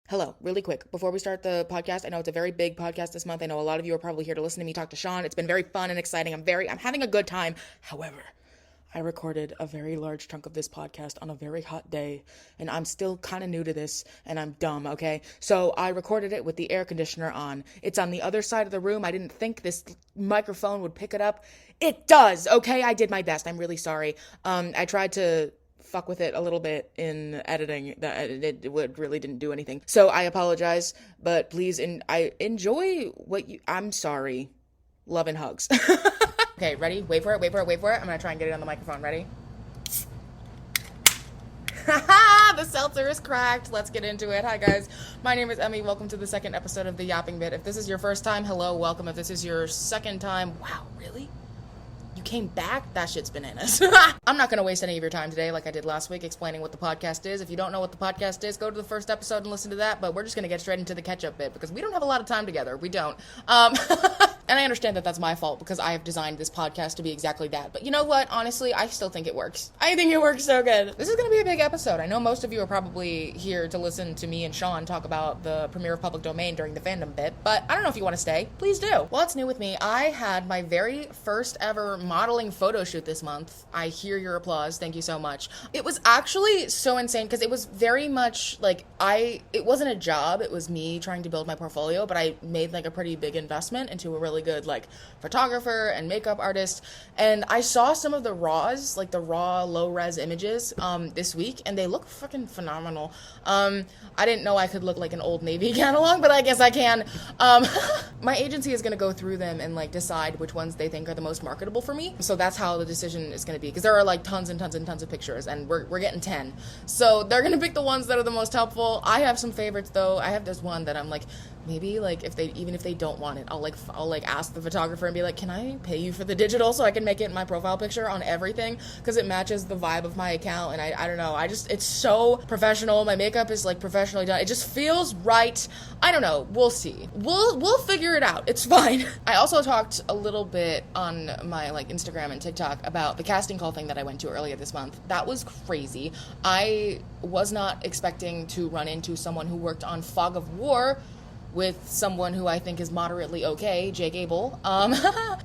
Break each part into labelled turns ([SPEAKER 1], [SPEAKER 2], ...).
[SPEAKER 1] Hello, really quick. Before we start the podcast, I know it's a very big podcast this month. I know a lot of you are probably here to listen to me talk to Sean. It's been very fun and exciting. I'm having a good time. However, I recorded a very large chunk of this podcast on a very hot day, and I'm still kind of new to this, and I'm dumb, okay? So I recorded it with the air conditioner on. It's on the other side of the room. I didn't think this microphone would pick it up. It does, okay? I did my best. I'm really sorry. I tried to fuck with it a little bit in editing. Really didn't do anything. So I apologize, but please, I enjoy what you, I'm sorry. Love and hugs. Okay, ready? Wait for it. I'm gonna try and get it on the microphone. Ready? The seltzer is cracked. Let's get into it. Hi guys, my name is Emmy. Welcome to the second episode of The Yapping Bit. If this is your first time, hello, welcome. If this is your second time, wow, really? You came back? That shit's bananas. I'm not going to waste any of your time today like I did last week explaining what the podcast is. If you don't know what the podcast is, go to the first episode and listen to that, but we're just going to get straight into the catch-up bit because we don't have a lot of time together. We don't. And I understand that that's my fault because I have designed this podcast to be exactly that. But you know what? Honestly, I still think it works. I think it works so good. This is going to be a big episode. I know most of you are probably here to listen to me and Sean talk about the premiere of Public Domain during the Fandom bit, but I don't know if you want to stay. Please do. Well, it's new with me. I had my very first ever modeling photo shoot this month. I hear your applause. Thank you so much. It was actually so insane because it was very much like it wasn't a job. It was me trying to build my portfolio, but I made like a pretty big investment into a really good like photographer and makeup artist. And I saw some of the raws, like the raw low res images this week, and they look fucking phenomenal. I didn't know I could look like an Old Navy catalog, but I guess I can. My agency is going to go through them and like decide which ones they think are the most marketable for me. So that's how the decision is going to be, because there are like tons and tons and tons of pictures, and we're getting 10. So they're going to pick the ones that are the most helpful. I have some favorites though. I have this one that I'm like, maybe like if they don't want it, I'll ask the photographer and be like, can I pay you for the digital so I can make it my profile picture on everything, because it matches the vibe of my account. And I don't know, it's so professional. My makeup is like professionally done. It just feels right. I don't know, we'll see. We'll figure it out. It's fine. I also talked a little bit on my like Instagram and TikTok about the casting call thing that I went to earlier this month. That was crazy. I was not expecting to run into someone who worked on Fog of War with someone who I think is moderately okay, Jake Abel.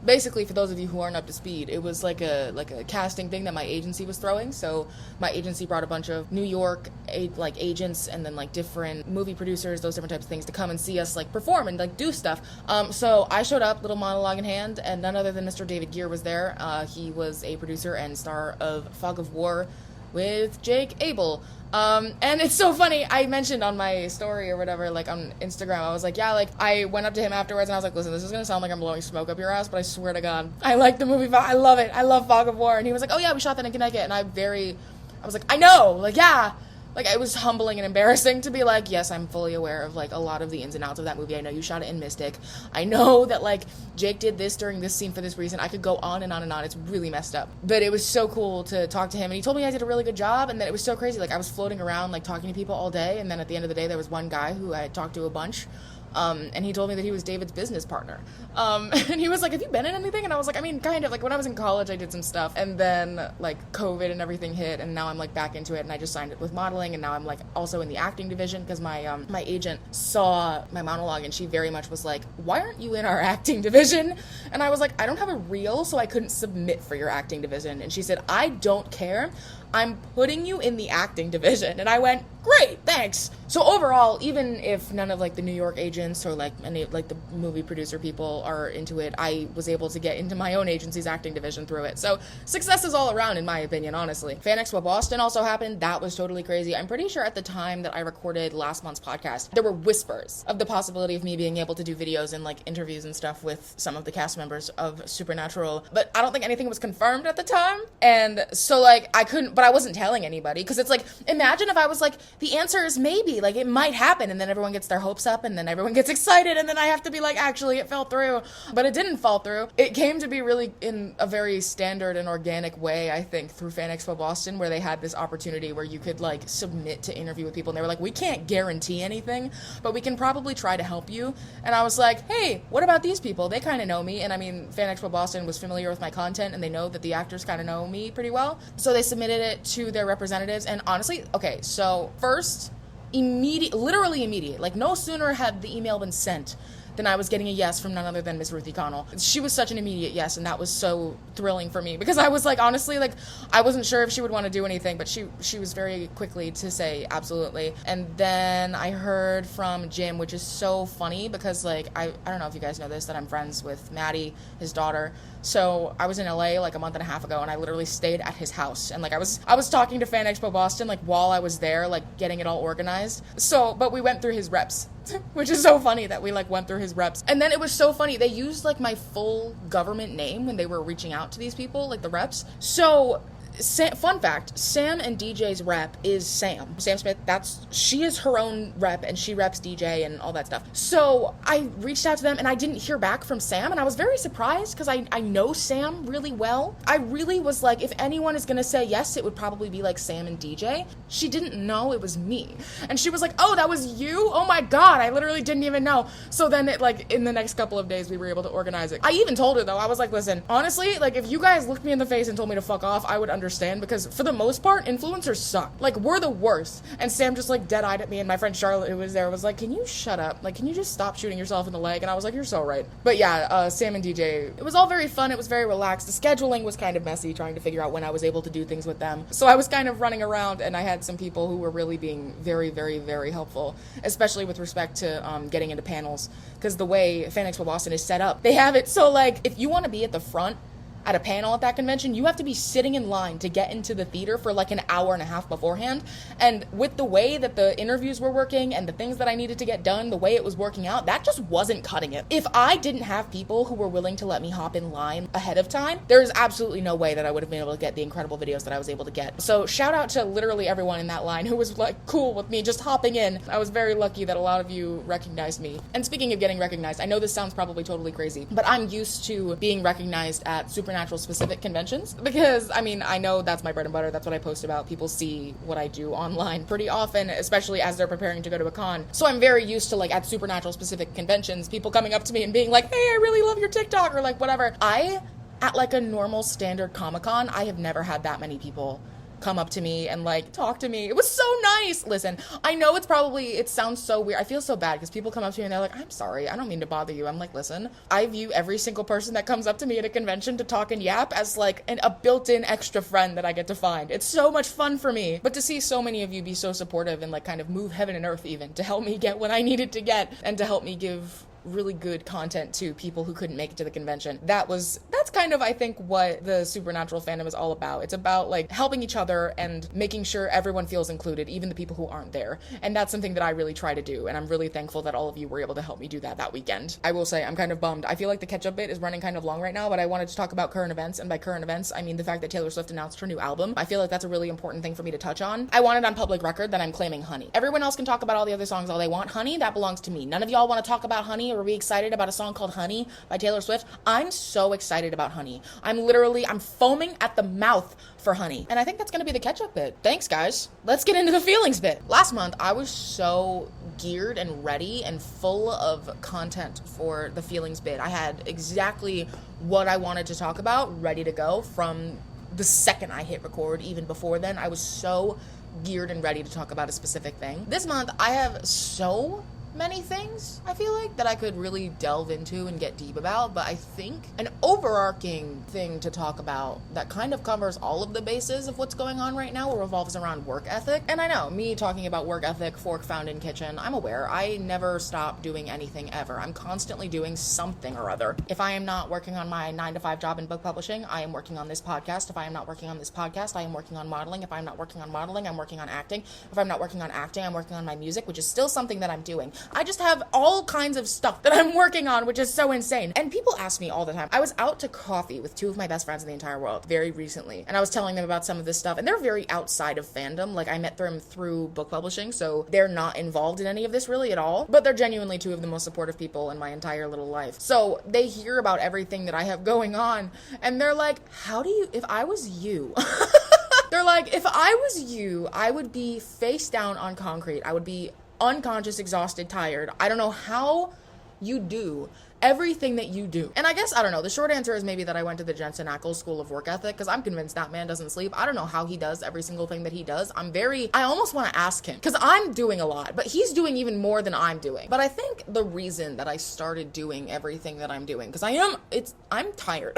[SPEAKER 1] Basically, for those of you who aren't up to speed, it was like a casting thing that my agency was throwing. So my agency brought a bunch of New York agents and then like different movie producers, those different types of things, to come and see us like perform and like do stuff. So I showed up, little monologue in hand, and none other than Mr. David Gear was there. He was a producer and star of Fog of War with Jake Abel. And it's so funny, I mentioned on my story or whatever, like on Instagram, I was like, yeah, like I went up to him afterwards and I was like, listen, this is gonna sound like I'm blowing smoke up your ass, but I swear to God, I like the movie, I love it, I love Fog of War. And he was like, oh yeah, we shot that in Connecticut. And I was like, I know, like, yeah. Like, it was humbling and embarrassing to be like, yes, I'm fully aware of, like, a lot of the ins and outs of that movie. I know you shot it in Mystic. I know that, like, Jake did this during this scene for this reason. I could go on and on and on. It's really messed up. But it was so cool to talk to him. And he told me I did a really good job. And then it was so crazy. Like, I was floating around, like, talking to people all day. And then at the end of the day, there was one guy who I had talked to a bunch. And he told me that he was David's business partner. And he was like, have you been in anything? And I was like, I mean, kind of. Like, when I was in college, I did some stuff. And then, like, COVID and everything hit, and now I'm, like, back into it, and I just signed it with modeling, and now I'm, like, also in the acting division, because my agent saw my monologue, and she very much was like, why aren't you in our acting division? And I was like, I don't have a reel, so I couldn't submit for your acting division. And she said, I don't care. I'm putting you in the acting division. And I went, great, thanks. So overall, even if none of like the New York agents or like any like the movie producer people are into it, I was able to get into my own agency's acting division through it. So success is all around, in my opinion, honestly. FanExpo Boston also happened. That was totally crazy. I'm pretty sure at the time that I recorded last month's podcast, there were whispers of the possibility of me being able to do videos and like interviews and stuff with some of the cast members of Supernatural, but I don't think anything was confirmed at the time. And so like I couldn't, but I wasn't telling anybody, because it's like, imagine if I was like, the answer is maybe, like it might happen, and then everyone gets their hopes up, and then everyone gets excited, and then I have to be like, actually it fell through. But it didn't fall through. It came to be really in a very standard and organic way, I think, through FanExpo Boston, where they had this opportunity where you could like submit to interview with people, and they were like, we can't guarantee anything, but we can probably try to help you. And I was like, hey, what about these people? They kind of know me. And I mean, FanExpo Boston was familiar with my content, and they know that the actors kind of know me pretty well, so they submitted it to their representatives. And honestly, okay, so first, literally immediate. Like, no sooner had the email been sent than I was getting a yes from none other than Miss Ruthie Connell. She was such an immediate yes, and that was so thrilling for me, because I was like, honestly, like, I wasn't sure if she would want to do anything, but she was very quickly to say absolutely. And then I heard from Jim, which is so funny, because, like, I don't know if you guys know this, that I'm friends with Maddie, his daughter. So I was in LA like a month and a half ago, and I literally stayed at his house, and like I was talking to FanExpo Boston like while I was there, like getting it all organized. So, but we went through his reps, which is so funny that we like went through his reps. And then it was so funny, they used like my full government name when they were reaching out to these people, like the reps. So fun fact, Sam and DJ's rep is Sam Smith. She is her own rep, and she reps DJ and all that stuff. So I reached out to them, and I didn't hear back from Sam, and I was very surprised, because I know Sam really well. I really was like, if anyone is gonna say yes, it would probably be like Sam and DJ. She didn't know it was me, and she was like, oh, that was you? Oh my god, I literally didn't even know. So then it, like, in the next couple of days, we were able to organize it. I even told her, though, I was like, listen, honestly, like, if you guys looked me in the face and told me to fuck off, I would understand, because for the most part, influencers suck. Like, we're the worst. And Sam just like dead-eyed at me, and my friend Charlotte, who was there, was like, can you shut up? Like, can you just stop shooting yourself in the leg? And I was like, you're so right. But yeah, Sam and DJ, it was all very fun. It was very relaxed. The scheduling was kind of messy, trying to figure out when I was able to do things with them. So I was kind of running around, and I had some people who were really being very, very, very helpful, especially with respect to getting into panels, because the way FanExpo Boston is set up, they have it so, like, if you want to be at the front at a panel at that convention, you have to be sitting in line to get into the theater for like an hour and a half beforehand. And with the way that the interviews were working and the things that I needed to get done, the way it was working out, that just wasn't cutting it. If I didn't have people who were willing to let me hop in line ahead of time, there's absolutely no way that I would have been able to get the incredible videos that I was able to get. So shout out to literally everyone in that line who was like cool with me just hopping in. I was very lucky that a lot of you recognized me. And speaking of getting recognized, I know this sounds probably totally crazy, but I'm used to being recognized at Supernatural specific conventions, because I mean, I know that's my bread and butter. That's what I post about. People see what I do online pretty often, especially as they're preparing to go to a con. So I'm very used to, like, at Supernatural specific conventions, people coming up to me and being like, hey, I really love your TikTok, or like whatever. At like a normal standard Comic-Con, I have never had that many people come up to me and like talk to me. It was so nice. Listen, I know it sounds so weird. I feel so bad because people come up to me and they're like, I'm sorry, I don't mean to bother you. I'm like, listen, I view every single person that comes up to me at a convention to talk and yap as like a built-in extra friend that I get to find. It's so much fun for me. But to see so many of you be so supportive and like kind of move heaven and earth even to help me get what I needed to get, and to help me give really good content to people who couldn't make it to the convention. That's kind of, I think, what the Supernatural fandom is all about. It's about like helping each other and making sure everyone feels included, even the people who aren't there. And that's something that I really try to do, and I'm really thankful that all of you were able to help me do that weekend. I will say, I'm kind of bummed. I feel like the catch-up bit is running kind of long right now, but I wanted to talk about current events, and by current events, I mean the fact that Taylor Swift announced her new album. I feel like that's a really important thing for me to touch on. I want it on public record that I'm claiming Honey. Everyone else can talk about all the other songs all they want. Honey, that belongs to me. None of y'all want to talk about Honey or be excited about a song called Honey by Taylor Swift. I'm so excited about Honey. I'm foaming at the mouth for Honey. And I think that's going to be the catch-up bit. Thanks, guys. Let's get into the feelings bit. Last month, I was so geared and ready and full of content for the feelings bit. I had exactly what I wanted to talk about ready to go from the second I hit record. Even before then, I was so geared and ready to talk about a specific thing. This month, I have so many things, I feel like, that I could really delve into and get deep about, but I think an overarching thing to talk about that kind of covers all of the bases of what's going on right now revolves around work ethic. And I know, me talking about work ethic, fork found in kitchen, I'm aware. I never stop doing anything ever. I'm constantly doing something or other. If I am not working on my 9-to-5 job in book publishing, I am working on this podcast. If I am not working on this podcast, I am working on modeling. If I'm not working on modeling, I'm working on acting. If I'm not working on acting, I'm working on my music, which is still something that I'm doing. I just have all kinds of stuff that I'm working on, which is so insane. And people ask me all the time. I was out to coffee with two of my best friends in the entire world very recently, and I was telling them about some of this stuff, and they're very outside of fandom. Like, I met them through book publishing, so they're not involved in any of this really at all, but they're genuinely two of the most supportive people in my entire little life. So they hear about everything that I have going on, and they're like, if I was you... They're like, if I was you, I would be face down on concrete. I would be unconscious, exhausted, tired. I don't know how you do everything that you do. And I guess, I don't know, the short answer is maybe that I went to the Jensen Ackles School of Work Ethic, because I'm convinced that man doesn't sleep. I don't know how he does every single thing that he does. I almost want to ask him, because I'm doing a lot, but he's doing even more than I'm doing. But I think the reason that I started doing everything that I'm doing, because I'm tired,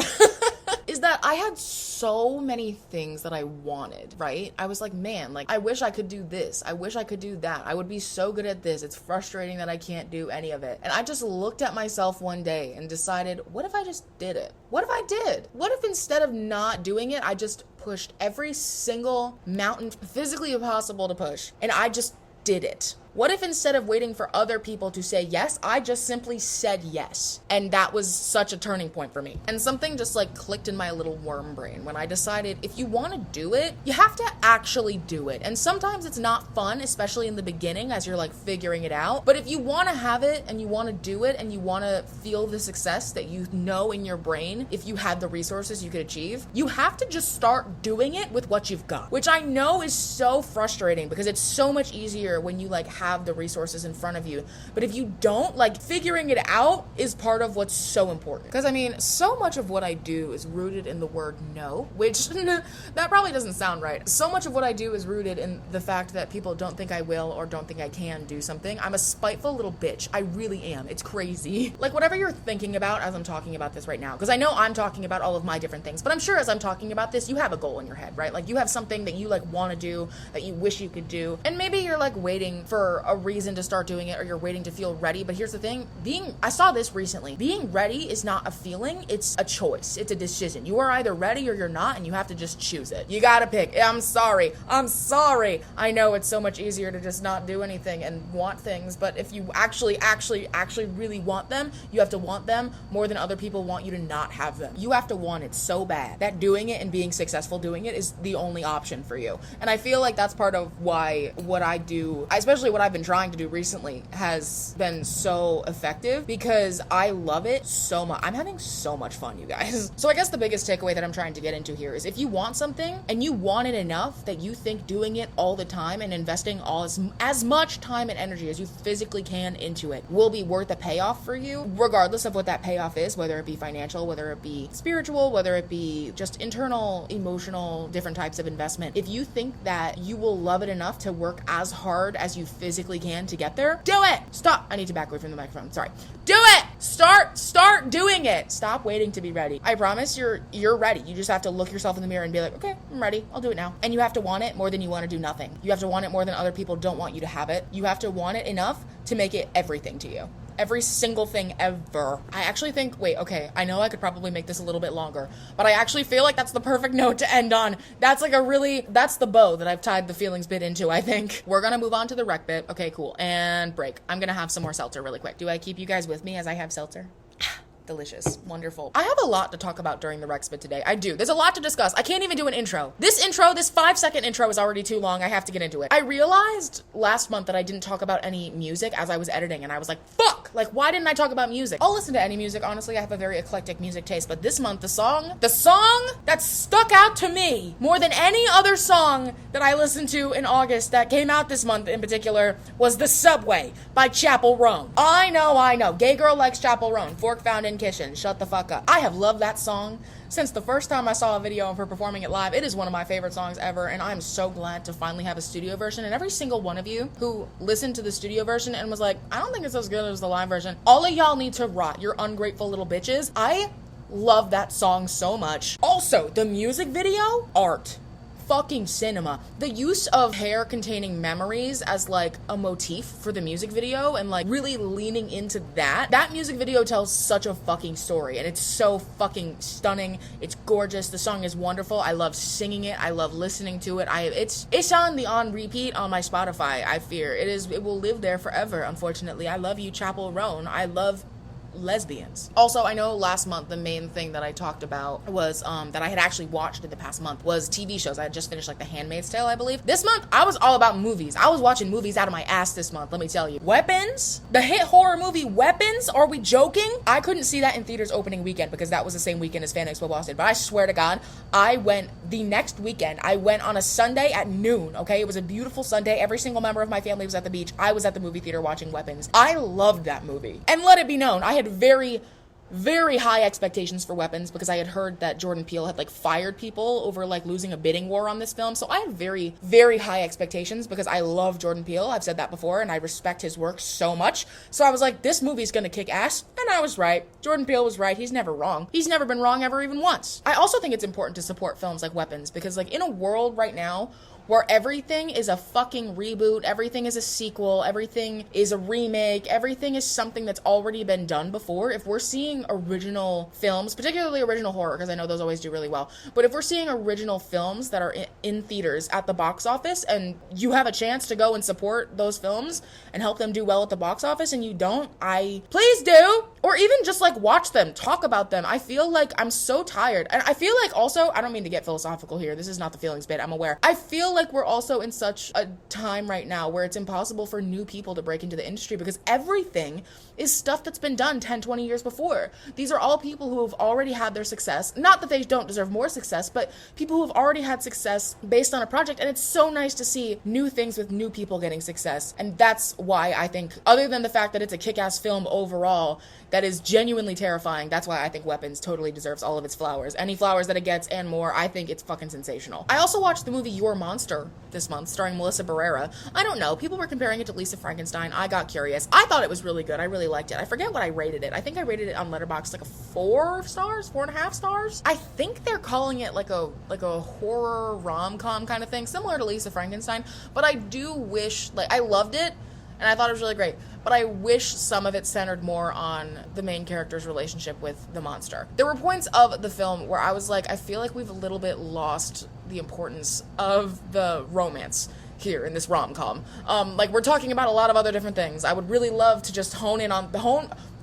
[SPEAKER 1] is that I had so many things that I wanted, right? I was like, man, like, I wish I could do this. I wish I could do that. I would be so good at this. It's frustrating that I can't do any of it. And I just looked at myself one day and decided, what if I just did it? What if I did? What if instead of not doing it, I just pushed every single mountain physically possible to push, and I just did it? What if instead of waiting for other people to say yes, I just simply said yes? And that was such a turning point for me. And something just like clicked in my little worm brain when I decided, if you want to do it, you have to actually do it. And sometimes it's not fun, especially in the beginning as you're like figuring it out. But if you want to have it and you want to do it and you want to feel the success that you know in your brain, if you had the resources you could achieve, you have to just start doing it with what you've got. Which I know is so frustrating, because it's so much easier when you like have the resources in front of you. But if you don't, like, figuring it out is part of what's so important. Because I mean, so much of what I do is rooted in the word no, which that probably doesn't sound right. So much of what I do is rooted in the fact that people don't think I will or don't think I can do something. I'm a spiteful little bitch. I really am. It's crazy. Like, whatever you're thinking about as I'm talking about this right now, because I know I'm talking about all of my different things, but I'm sure as I'm talking about this, you have a goal in your head, right? Like, you have something that you like want to do, that you wish you could do, and maybe you're like waiting for a reason to start doing it, or you're waiting to feel ready. But here's the thing, I saw this recently, being ready is not a feeling, it's a choice, it's a decision. You are either ready or you're not, and you have to just choose it. You gotta pick. I'm sorry, I know it's so much easier to just not do anything and want things, but if you actually really want them, you have to want them more than other people want you to not have them. You have to want it so bad that doing it and being successful doing it is the only option for you. And I feel like that's part of why what I do, especially what I've been trying to do recently, has been so effective, because I love it so much. I'm having so much fun, you guys. So I guess the biggest takeaway that I'm trying to get into here is, if you want something and you want it enough that you think doing it all the time and investing as much time and energy as you physically can into it will be worth a payoff for you, regardless of what that payoff is, whether it be financial, whether it be spiritual, whether it be just internal, emotional, different types of investment. If you think that you will love it enough to work as hard as you physically can to get there, do it. Stop. I need to back away from the microphone. Sorry. Do it. Start doing it. Stop waiting to be ready. I promise you're ready. You just have to look yourself in the mirror and be like, okay, I'm ready. I'll do it now. And you have to want it more than you want to do nothing. You have to want it more than other people don't want you to have it. You have to want it enough to make it everything to you. Every single thing ever. I actually think, I know I could probably make this a little bit longer, but I actually feel like that's the perfect note to end on. That's the bow that I've tied the feelings bit into, I think. We're gonna move on to the rec bit. Okay, cool. And break. I'm gonna have some more seltzer really quick. Do I keep you guys with me as I have seltzer? Delicious. Wonderful. I have a lot to talk about during the Rex bit today. I do. There's a lot to discuss. I can't even do an intro. This 5-second intro is already too long. I have to get into it. I realized last month that I didn't talk about any music as I was editing, and I was like, fuck! Like, why didn't I talk about music? I'll listen to any music. Honestly, I have a very eclectic music taste, but this month, the song that stuck out to me more than any other song that I listened to in August that came out this month in particular was The Subway by Chappell Roan. I know. Gay girl likes Chappell Roan. Fork found in kitchen. Shut the fuck up. I have loved that song since the first time I saw a video of her performing it live. It is one of my favorite songs ever, and I'm so glad to finally have a studio version. And every single one of you who listened to the studio version and was like, I don't think it's as good as the live version, all of y'all need to rot. You're ungrateful little bitches. I love that song so much. Also, the music video, art. Fucking cinema. The use of hair containing memories as like a motif for the music video, and like really leaning into that music video tells such a fucking story, and it's so fucking stunning. It's gorgeous. The song is wonderful. I love singing it. I love listening to it. It's on repeat on my Spotify. I fear it will live there forever. Unfortunately, I love you, Chappell Roan. I love lesbians. Also, I know last month the main thing that I talked about was that I had actually watched in the past month was TV shows. I had just finished like The Handmaid's Tale, I believe. This month I was all about movies. I was watching movies out of my ass this month, let me tell you. Weapons, the hit horror movie Weapons, are we joking? I couldn't see that in theaters opening weekend because that was the same weekend as FanExpo Boston, but I swear to God, I went the next weekend. I went on a Sunday at noon, okay? It was a beautiful Sunday. Every single member of my family was at the beach. I was at the movie theater watching Weapons. I loved that movie. And let it be known, I had very high expectations for Weapons because I had heard that Jordan Peele had like fired people over like losing a bidding war on this film. So I had very high expectations because I love Jordan Peele. I've said that before and I respect his work so much. So I was like, this movie's gonna kick ass. And I was right. Jordan Peele was right. He's never wrong. He's never been wrong ever even once. I also think it's important to support films like Weapons because like in a world right now where everything is a fucking reboot, everything is a sequel, everything is a remake, everything is something that's already been done before. If we're seeing original films, particularly original horror, because I know those always do really well, but if we're seeing original films that are in theaters at the box office and you have a chance to go and support those films and help them do well at the box office and you don't, please do! Or even just like watch them, talk about them. I feel like I'm so tired. And I feel like also, I don't mean to get philosophical here, this is not the feelings bit, I'm aware. I feel like we're also in such a time right now where it's impossible for new people to break into the industry because everything is stuff that's been done 10, 20 years before. These are all people who have already had their success. Not that they don't deserve more success, but people who have already had success based on a project. And it's so nice to see new things with new people getting success. And that's why I think, other than the fact that it's a kick-ass film overall, that is genuinely terrifying. That's why I think Weapons totally deserves all of its flowers. Any flowers that it gets and more, I think it's fucking sensational. I also watched the movie Your Monster this month, starring Melissa Barrera. I don't know, people were comparing it to Lisa Frankenstein. I got curious. I thought it was really good. I really liked it. I forget what I rated it. I think I rated it on Letterboxd like a 4 stars, 4.5 stars. I think they're calling it like a horror rom-com kind of thing, similar to Lisa Frankenstein. But I do wish, like, I loved it. And I thought it was really great. But I wish some of it centered more on the main character's relationship with the monster. There were points of the film where I was like, I feel like we've a little bit lost the importance of the romance here in this rom-com. Like, we're talking about a lot of other different things. I would really love to just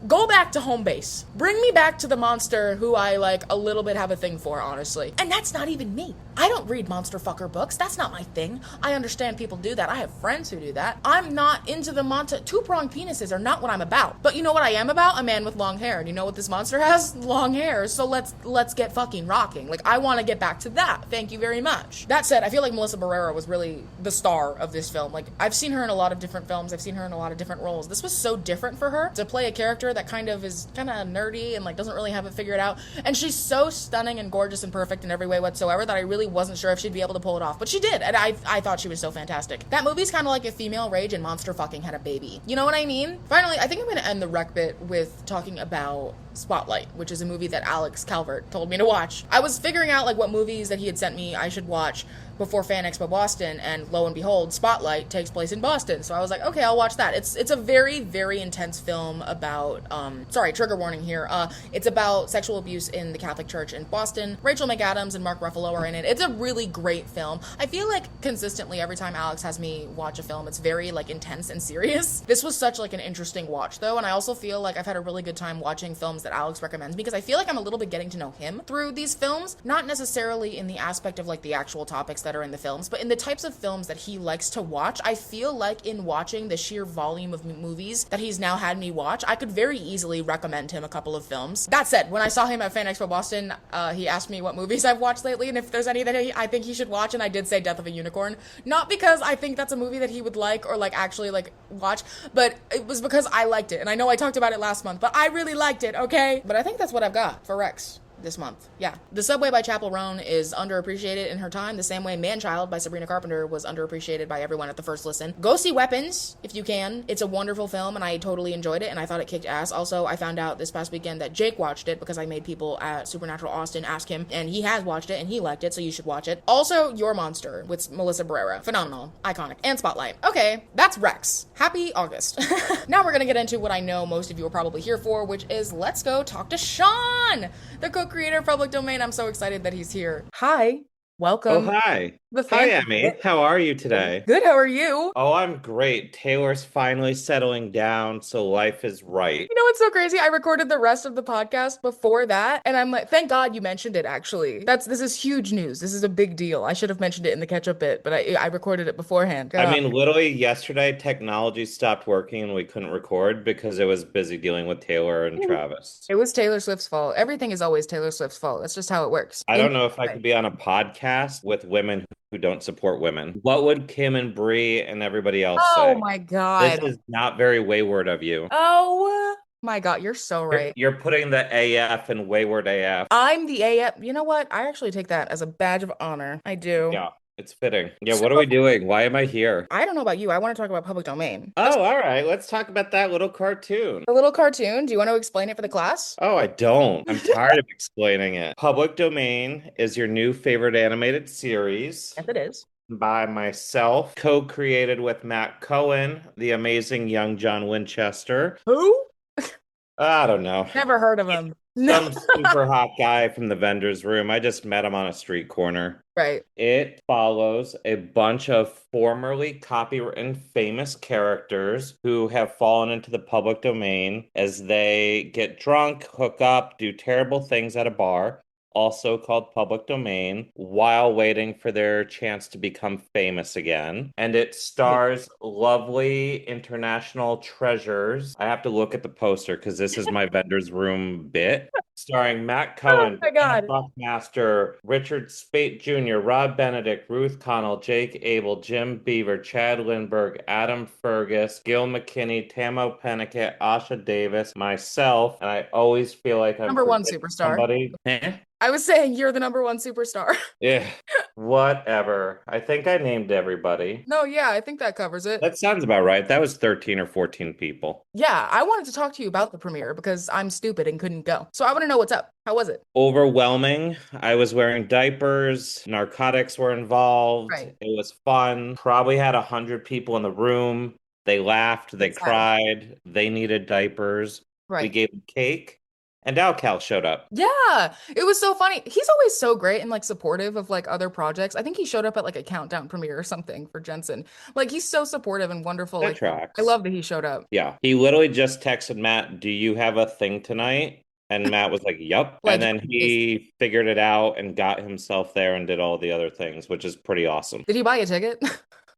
[SPEAKER 1] go back to home base. Bring me back to the monster who I, like, a little bit have a thing for, honestly. And that's not even me. I don't read monster fucker books. That's not my thing. I understand people do that. I have friends who do that. I'm not into the two-pronged penises are not what I'm about. But you know what I am about? A man with long hair. And you know what this monster has? Long hair. So let's get fucking rocking. Like, I want to get back to that. Thank you very much. That said, I feel like Melissa Barrera was really the star of this film. Like, I've seen her in a lot of different films. I've seen her in a lot of different roles. This was so different for her to play a character that kind of nerdy and like doesn't really have it figured out. And she's so stunning and gorgeous and perfect in every way whatsoever that I really wasn't sure if she'd be able to pull it off. But she did, and I thought she was so fantastic. That movie's kind of like if Female Rage and Monster fucking had a baby. You know what I mean? Finally, I think I'm going to end the rec bit with talking about Spotlight, which is a movie that Alex Calvert told me to watch. I was figuring out like what movies that he had sent me I should watch before FanExpo Boston, and lo and behold, Spotlight takes place in Boston. So I was like, okay, I'll watch that. It's a very intense film about, trigger warning here. It's about sexual abuse in the Catholic Church in Boston. Rachel McAdams and Mark Ruffalo are in it. It's a really great film. I feel like consistently every time Alex has me watch a film, it's very like intense and serious. This was such like an interesting watch though, and I also feel like I've had a really good time watching films that Alex recommends because I feel like I'm a little bit getting to know him through these films, not necessarily in the aspect of like the actual topics that are in the films, but in the types of films that he likes to watch. I feel like in watching the sheer volume of movies that he's now had me watch, I could very easily recommend him a couple of films. That said, when I saw him at FanExpo Boston, he asked me what movies I've watched lately and if there's any that I think he should watch, and I did say Death of a Unicorn. Not because I think that's a movie that he would like or like actually like watch, but it was because I liked it. And I know I talked about it last month, but I really liked it, okay? But I think that's what I've got for Rex this month. Yeah. The Subway by Chappell Roan is underappreciated in her time, the same way Manchild by Sabrina Carpenter was underappreciated by everyone at the first listen. Go see Weapons, if you can. It's a wonderful film, and I totally enjoyed it, and I thought it kicked ass. Also, I found out this past weekend that Jake watched it because I made people at Supernatural Austin ask him, and he has watched it, and he liked it, so you should watch it. Also, Your Monster with Melissa Barrera. Phenomenal. Iconic. And Spotlight. Okay, that's Rex. Happy August. Now we're gonna get into what I know most of you are probably here for, which is let's go talk to Sean, the co-creator of Public Domain. I'm so excited that he's here. Hi. Welcome.
[SPEAKER 2] Oh, hi.
[SPEAKER 1] The
[SPEAKER 2] Hi,
[SPEAKER 1] fan.
[SPEAKER 2] Emmy. How are you today?
[SPEAKER 1] Good, how are you?
[SPEAKER 2] Oh, I'm great. Taylor's finally settling down, so life is right.
[SPEAKER 1] You know what's so crazy? I recorded the rest of the podcast before that, and I'm like, thank God you mentioned it, actually. This is huge news. This is a big deal. I should have mentioned it in the catch-up bit, but I recorded it beforehand.
[SPEAKER 2] I mean, literally yesterday, technology stopped working and we couldn't record because it was busy dealing with Taylor and Travis.
[SPEAKER 1] It was Taylor Swift's fault. Everything is always Taylor Swift's fault. That's just how it works.
[SPEAKER 2] I don't know if I could be on a podcast podcast with women who don't support women. What would Kim and Bree and everybody else
[SPEAKER 1] Oh
[SPEAKER 2] say?
[SPEAKER 1] my
[SPEAKER 2] This
[SPEAKER 1] God.
[SPEAKER 2] is not very wayward of you.
[SPEAKER 1] Oh my God, you're so right.
[SPEAKER 2] You're putting the AF in wayward AF.
[SPEAKER 1] I'm the AF. You know what? I actually take that as a badge of honor. I do.
[SPEAKER 2] Yeah, it's fitting. Yeah,
[SPEAKER 1] So,
[SPEAKER 2] what are we doing? Why am I here?
[SPEAKER 1] I don't know about you. I want to talk about public domain.
[SPEAKER 2] Oh, all right. Let's talk about that little cartoon.
[SPEAKER 1] The little cartoon. Do you want to explain it for the class?
[SPEAKER 2] Oh, I don't. I'm tired of explaining it. Public Domain is your new favorite animated series
[SPEAKER 1] Yes, it is.
[SPEAKER 2] by myself, co-created with Matt Cohen, the amazing young John Winchester.
[SPEAKER 1] Who?
[SPEAKER 2] I don't know.
[SPEAKER 1] Never heard of him. No.
[SPEAKER 2] Some super hot guy from the vendor's room. I just met him on a street corner.
[SPEAKER 1] Right.
[SPEAKER 2] It follows a bunch of formerly copywritten famous characters who have fallen into the public domain as they get drunk, hook up, do terrible things at a bar, also called public domain, while waiting for their chance to become famous again. And it stars lovely international treasures. I have to look at the poster because this is my vendor's room bit. Starring Matt
[SPEAKER 1] Oh
[SPEAKER 2] Cohen,
[SPEAKER 1] my God.
[SPEAKER 2] Buckmaster, Richard Speight Jr., Rob Benedict, Ruth Connell, Jake Abel, Jim Beaver, Chad Lindbergh, Adam Fergus, Gil McKinney, Tamo Pennicott, Asha Davis, myself, and I always feel like I'm
[SPEAKER 1] Number one
[SPEAKER 2] forgetting
[SPEAKER 1] superstar.
[SPEAKER 2] somebody.
[SPEAKER 1] I was saying you're the number one superstar.
[SPEAKER 2] Yeah, whatever. I think I named everybody.
[SPEAKER 1] No, yeah, I think that covers it.
[SPEAKER 2] That sounds about right. That was 13 or 14 people.
[SPEAKER 1] Yeah, I wanted to talk to you about the premiere because I'm stupid and couldn't go. So I want to know what's up. How was it?
[SPEAKER 2] Overwhelming. I was wearing diapers. Narcotics were involved.
[SPEAKER 1] Right.
[SPEAKER 2] It was fun. Probably had 100 people in the room. They laughed. They
[SPEAKER 1] Exactly.
[SPEAKER 2] cried. They needed diapers. We
[SPEAKER 1] Right.
[SPEAKER 2] gave them cake. And Cal showed up.
[SPEAKER 1] Yeah, it was so funny. He's always so great and like supportive of like other projects. I think he showed up at like a countdown premiere or something for Jensen. Like he's so supportive and wonderful.
[SPEAKER 2] That
[SPEAKER 1] Like
[SPEAKER 2] tracks.
[SPEAKER 1] I love that he showed up.
[SPEAKER 2] Yeah. He literally just texted Matt, "Do you have a thing tonight?" And Matt was like, "Yup."
[SPEAKER 1] Like,
[SPEAKER 2] And then he figured it out and got himself there and did all the other things, which is pretty awesome.
[SPEAKER 1] Did he buy a ticket?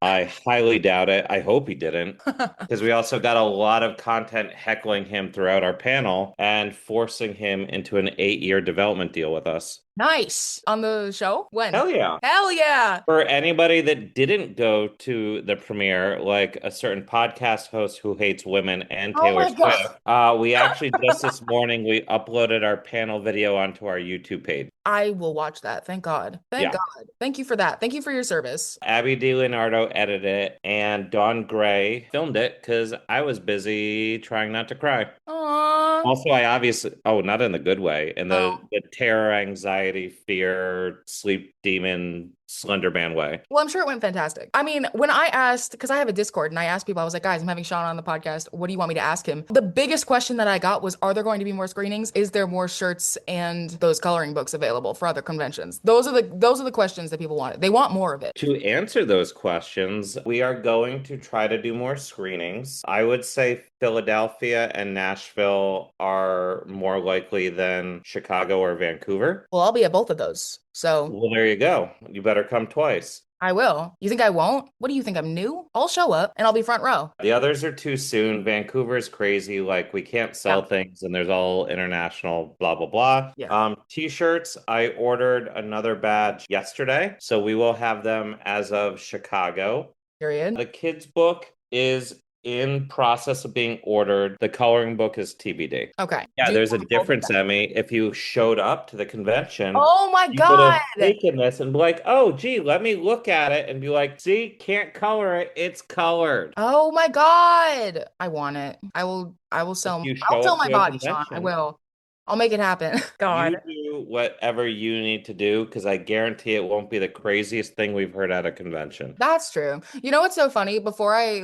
[SPEAKER 2] I highly doubt it. I hope he didn't. Because we also got a lot of content heckling him throughout our panel and forcing him into an 8-year development deal with us.
[SPEAKER 1] Nice. On the show? When?
[SPEAKER 2] Hell yeah.
[SPEAKER 1] Hell yeah.
[SPEAKER 2] For anybody that didn't go to the premiere, like a certain podcast host who hates women and
[SPEAKER 1] Oh
[SPEAKER 2] Taylor
[SPEAKER 1] my God.
[SPEAKER 2] Swift, we actually just this morning we uploaded our panel video onto our YouTube page.
[SPEAKER 1] I will watch that. Thank God. Thank
[SPEAKER 2] Yeah.
[SPEAKER 1] God. Thank you for that. Thank you for your service.
[SPEAKER 2] Abby DiLeonardo edited it, and Dawn Gray filmed it because I was busy trying not to cry.
[SPEAKER 1] Aww.
[SPEAKER 2] Also, I obviously, not in the good way, in the terror, anxiety, fear, sleep demon, Slender Man way.
[SPEAKER 1] Well, I'm sure it went fantastic. I mean, when I asked, because I have a Discord and I asked people, I was like, guys, I'm having Sean on the podcast. What do you want me to ask him? The biggest question that I got was, are there going to be more screenings? Is there more shirts and those coloring books available for other conventions? Those are the questions that people wanted. They want more of it.
[SPEAKER 2] To answer those questions, we are going to try to do more screenings. I would say Philadelphia and Nashville are more likely than Chicago or Vancouver.
[SPEAKER 1] Well, I'll be at both of those. So
[SPEAKER 2] Well, there you go. You better come twice.
[SPEAKER 1] I will. You think I won't? What do you think? I'm new? I'll show up and I'll be front row.
[SPEAKER 2] The others are too soon. Vancouver's crazy. Like, we can't sell things and there's all international blah, blah, blah.
[SPEAKER 1] Yeah.
[SPEAKER 2] T-shirts, I ordered another batch yesterday. So we will have them as of Chicago.
[SPEAKER 1] Period.
[SPEAKER 2] The kids' book is in process of being ordered. The coloring book is TBD.
[SPEAKER 1] Okay.
[SPEAKER 2] Yeah,
[SPEAKER 1] Do
[SPEAKER 2] there's
[SPEAKER 1] you
[SPEAKER 2] a
[SPEAKER 1] want both of
[SPEAKER 2] difference,
[SPEAKER 1] them?
[SPEAKER 2] Emmy. If you showed up to the convention,
[SPEAKER 1] Oh my
[SPEAKER 2] you would
[SPEAKER 1] God.
[SPEAKER 2] have taken this and be like, "Oh, gee, let me look at it," and be like, "See, can't color it. It's colored."
[SPEAKER 1] Oh my God. I want it. I will sell
[SPEAKER 2] You
[SPEAKER 1] I'll
[SPEAKER 2] show
[SPEAKER 1] sell
[SPEAKER 2] up
[SPEAKER 1] my
[SPEAKER 2] to a
[SPEAKER 1] body, Sean. I
[SPEAKER 2] convention.
[SPEAKER 1] will. I'll make it happen. God.
[SPEAKER 2] You do whatever you need to do because I guarantee it won't be the craziest thing we've heard at a convention.
[SPEAKER 1] That's true. You know what's so funny? Before I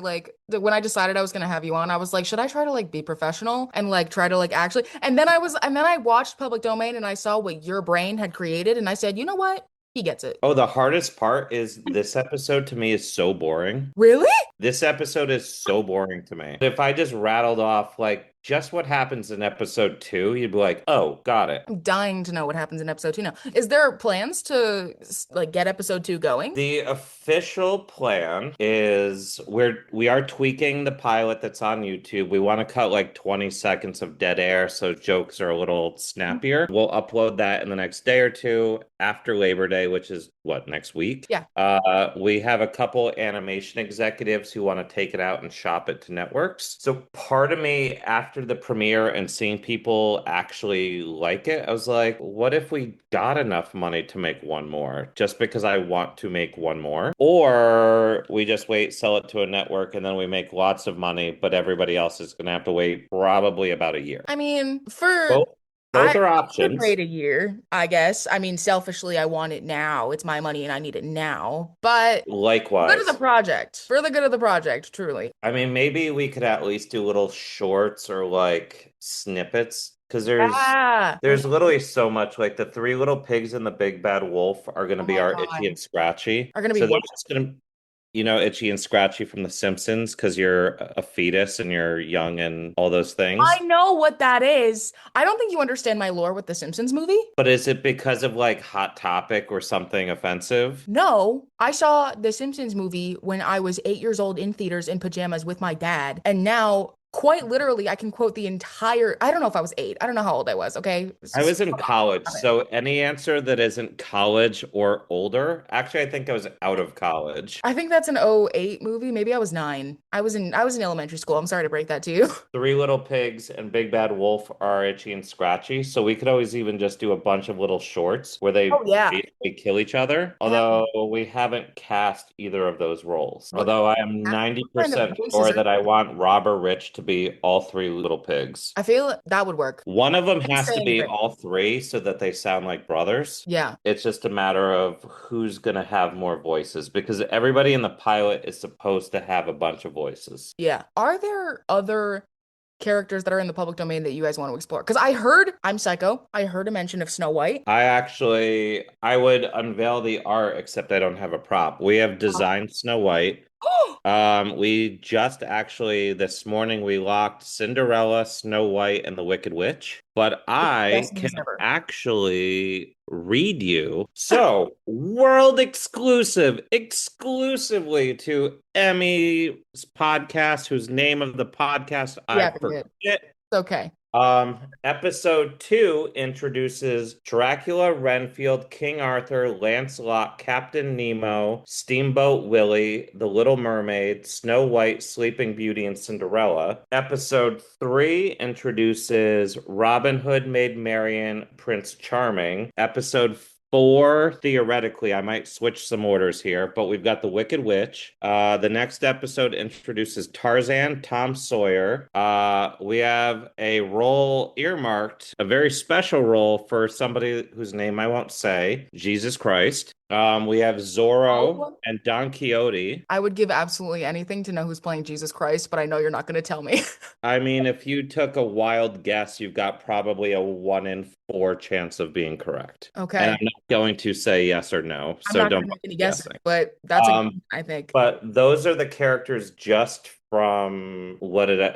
[SPEAKER 1] when I decided I was gonna have you on, I was like, should I try to like be professional and like try to like actually and then I watched Public Domain and I saw what your brain had created and I said, you know what? He gets it.
[SPEAKER 2] Oh, the hardest part is this episode to me is so boring.
[SPEAKER 1] Really?
[SPEAKER 2] This episode is so boring to me. If I just rattled off like just what happens in episode 2, you'd be like, oh, got it.
[SPEAKER 1] I'm dying to know what happens in episode 2 now. Is there plans to like get episode 2 going?
[SPEAKER 2] The official plan is we are tweaking the pilot that's on YouTube. We want to cut like 20 seconds of dead air so jokes are a little snappier. We'll upload that in the next day or two after Labor Day, which is what, next week?
[SPEAKER 1] Yeah.
[SPEAKER 2] We have a couple animation executives who want to take it out and shop it to networks. So part of me, after the premiere and seeing people actually like it, I was like, what if we got enough money to make one more? Just because I want to make one more. Or we just wait, sell it to a network, and then we make lots of money, but everybody else is going to have to wait probably about a year.
[SPEAKER 1] I mean, for
[SPEAKER 2] Both,
[SPEAKER 1] I
[SPEAKER 2] both are
[SPEAKER 1] could
[SPEAKER 2] options.
[SPEAKER 1] wait a year, I guess. I mean, selfishly, I want it now. It's my money and I need it now. But good of the
[SPEAKER 2] Likewise.
[SPEAKER 1] project, for the good of the project, truly.
[SPEAKER 2] I mean, maybe we could at least do little shorts or like snippets because there's
[SPEAKER 1] Yeah.
[SPEAKER 2] there's literally so much. Like the three little pigs and the big bad wolf are going to
[SPEAKER 1] Oh
[SPEAKER 2] be
[SPEAKER 1] my
[SPEAKER 2] our Itchy
[SPEAKER 1] God.
[SPEAKER 2] and Scratchy.
[SPEAKER 1] Are gonna be
[SPEAKER 2] So they're
[SPEAKER 1] what?
[SPEAKER 2] just going to, Itchy and Scratchy from The Simpsons because you're a fetus and you're young and all those
[SPEAKER 1] I
[SPEAKER 2] things.
[SPEAKER 1] know what that is. I don't think you understand my lore with the Simpsons movie.
[SPEAKER 2] But is it because of like Hot Topic or something offensive?
[SPEAKER 1] No, I saw the Simpsons movie when I was 8 years old in theaters in pajamas with my dad. And now, quite literally, I can quote the entire. I don't know if I was 8. I don't know how old I was. Okay.
[SPEAKER 2] I was in college, so any answer that isn't college or older, actually, I think I was out of college.
[SPEAKER 1] I think that's an '08 movie. Maybe I was 9. I was in elementary school. I'm sorry to break that to you.
[SPEAKER 2] Three Little Pigs and Big Bad Wolf are Itchy and Scratchy, so we could always even just do a bunch of little shorts where
[SPEAKER 1] Oh
[SPEAKER 2] they
[SPEAKER 1] yeah.
[SPEAKER 2] basically kill each other.
[SPEAKER 1] Yeah.
[SPEAKER 2] Although we haven't cast either of those roles.
[SPEAKER 1] What
[SPEAKER 2] Although I am
[SPEAKER 1] kind of
[SPEAKER 2] 90%
[SPEAKER 1] voices
[SPEAKER 2] sure
[SPEAKER 1] are
[SPEAKER 2] that I want Rob or Rich to be all three little pigs.
[SPEAKER 1] I feel that would work.
[SPEAKER 2] One of them
[SPEAKER 1] Didn't
[SPEAKER 2] has
[SPEAKER 1] say
[SPEAKER 2] to be
[SPEAKER 1] anything.
[SPEAKER 2] all three so that they sound like brothers.
[SPEAKER 1] Yeah.
[SPEAKER 2] It's just a matter of who's going to have more voices because everybody in the pilot is supposed to have a bunch of voices.
[SPEAKER 1] Yeah. Are there other characters that are in the public domain that you guys want to explore? Because I heard, I'm psycho. I heard a mention of Snow White.
[SPEAKER 2] I would unveil the art, except I don't have a prop. We have designed Snow White. We just actually this morning we locked Cinderella, Snow White, and the Wicked Witch. But I
[SPEAKER 1] Best
[SPEAKER 2] can
[SPEAKER 1] news ever.
[SPEAKER 2] actually read you. So, world exclusive, exclusively to Emmy's podcast, whose name of the podcast I
[SPEAKER 1] Yeah, it's
[SPEAKER 2] forget.
[SPEAKER 1] okay.
[SPEAKER 2] Episode 2 introduces Dracula, Renfield, King Arthur, Lancelot, Captain Nemo, Steamboat Willie, The Little Mermaid, Snow White, Sleeping Beauty, and Cinderella. Episode 3 introduces Robin Hood, Maid Marian, Prince Charming. Episode 4, theoretically, I might switch some orders here, but we've got The Wicked Witch. The next episode introduces Tarzan, Tom Sawyer. We have a role earmarked, a very special role for somebody whose name I won't say, Jesus Christ. We have Zorro
[SPEAKER 1] Oh,
[SPEAKER 2] and Don Quixote.
[SPEAKER 1] I would give absolutely anything to know who's playing Jesus Christ, but I know you're not going to tell me.
[SPEAKER 2] I mean, if you took a wild guess, you've got probably a 1 in 4 chance of being correct. And I'm
[SPEAKER 1] Okay.
[SPEAKER 2] not going to say yes or no,
[SPEAKER 1] I'm
[SPEAKER 2] so
[SPEAKER 1] not going
[SPEAKER 2] don't
[SPEAKER 1] to make
[SPEAKER 2] bother
[SPEAKER 1] any guesses,
[SPEAKER 2] guessing.
[SPEAKER 1] but that's a
[SPEAKER 2] Um,
[SPEAKER 1] good, I think.
[SPEAKER 2] but those are the characters just from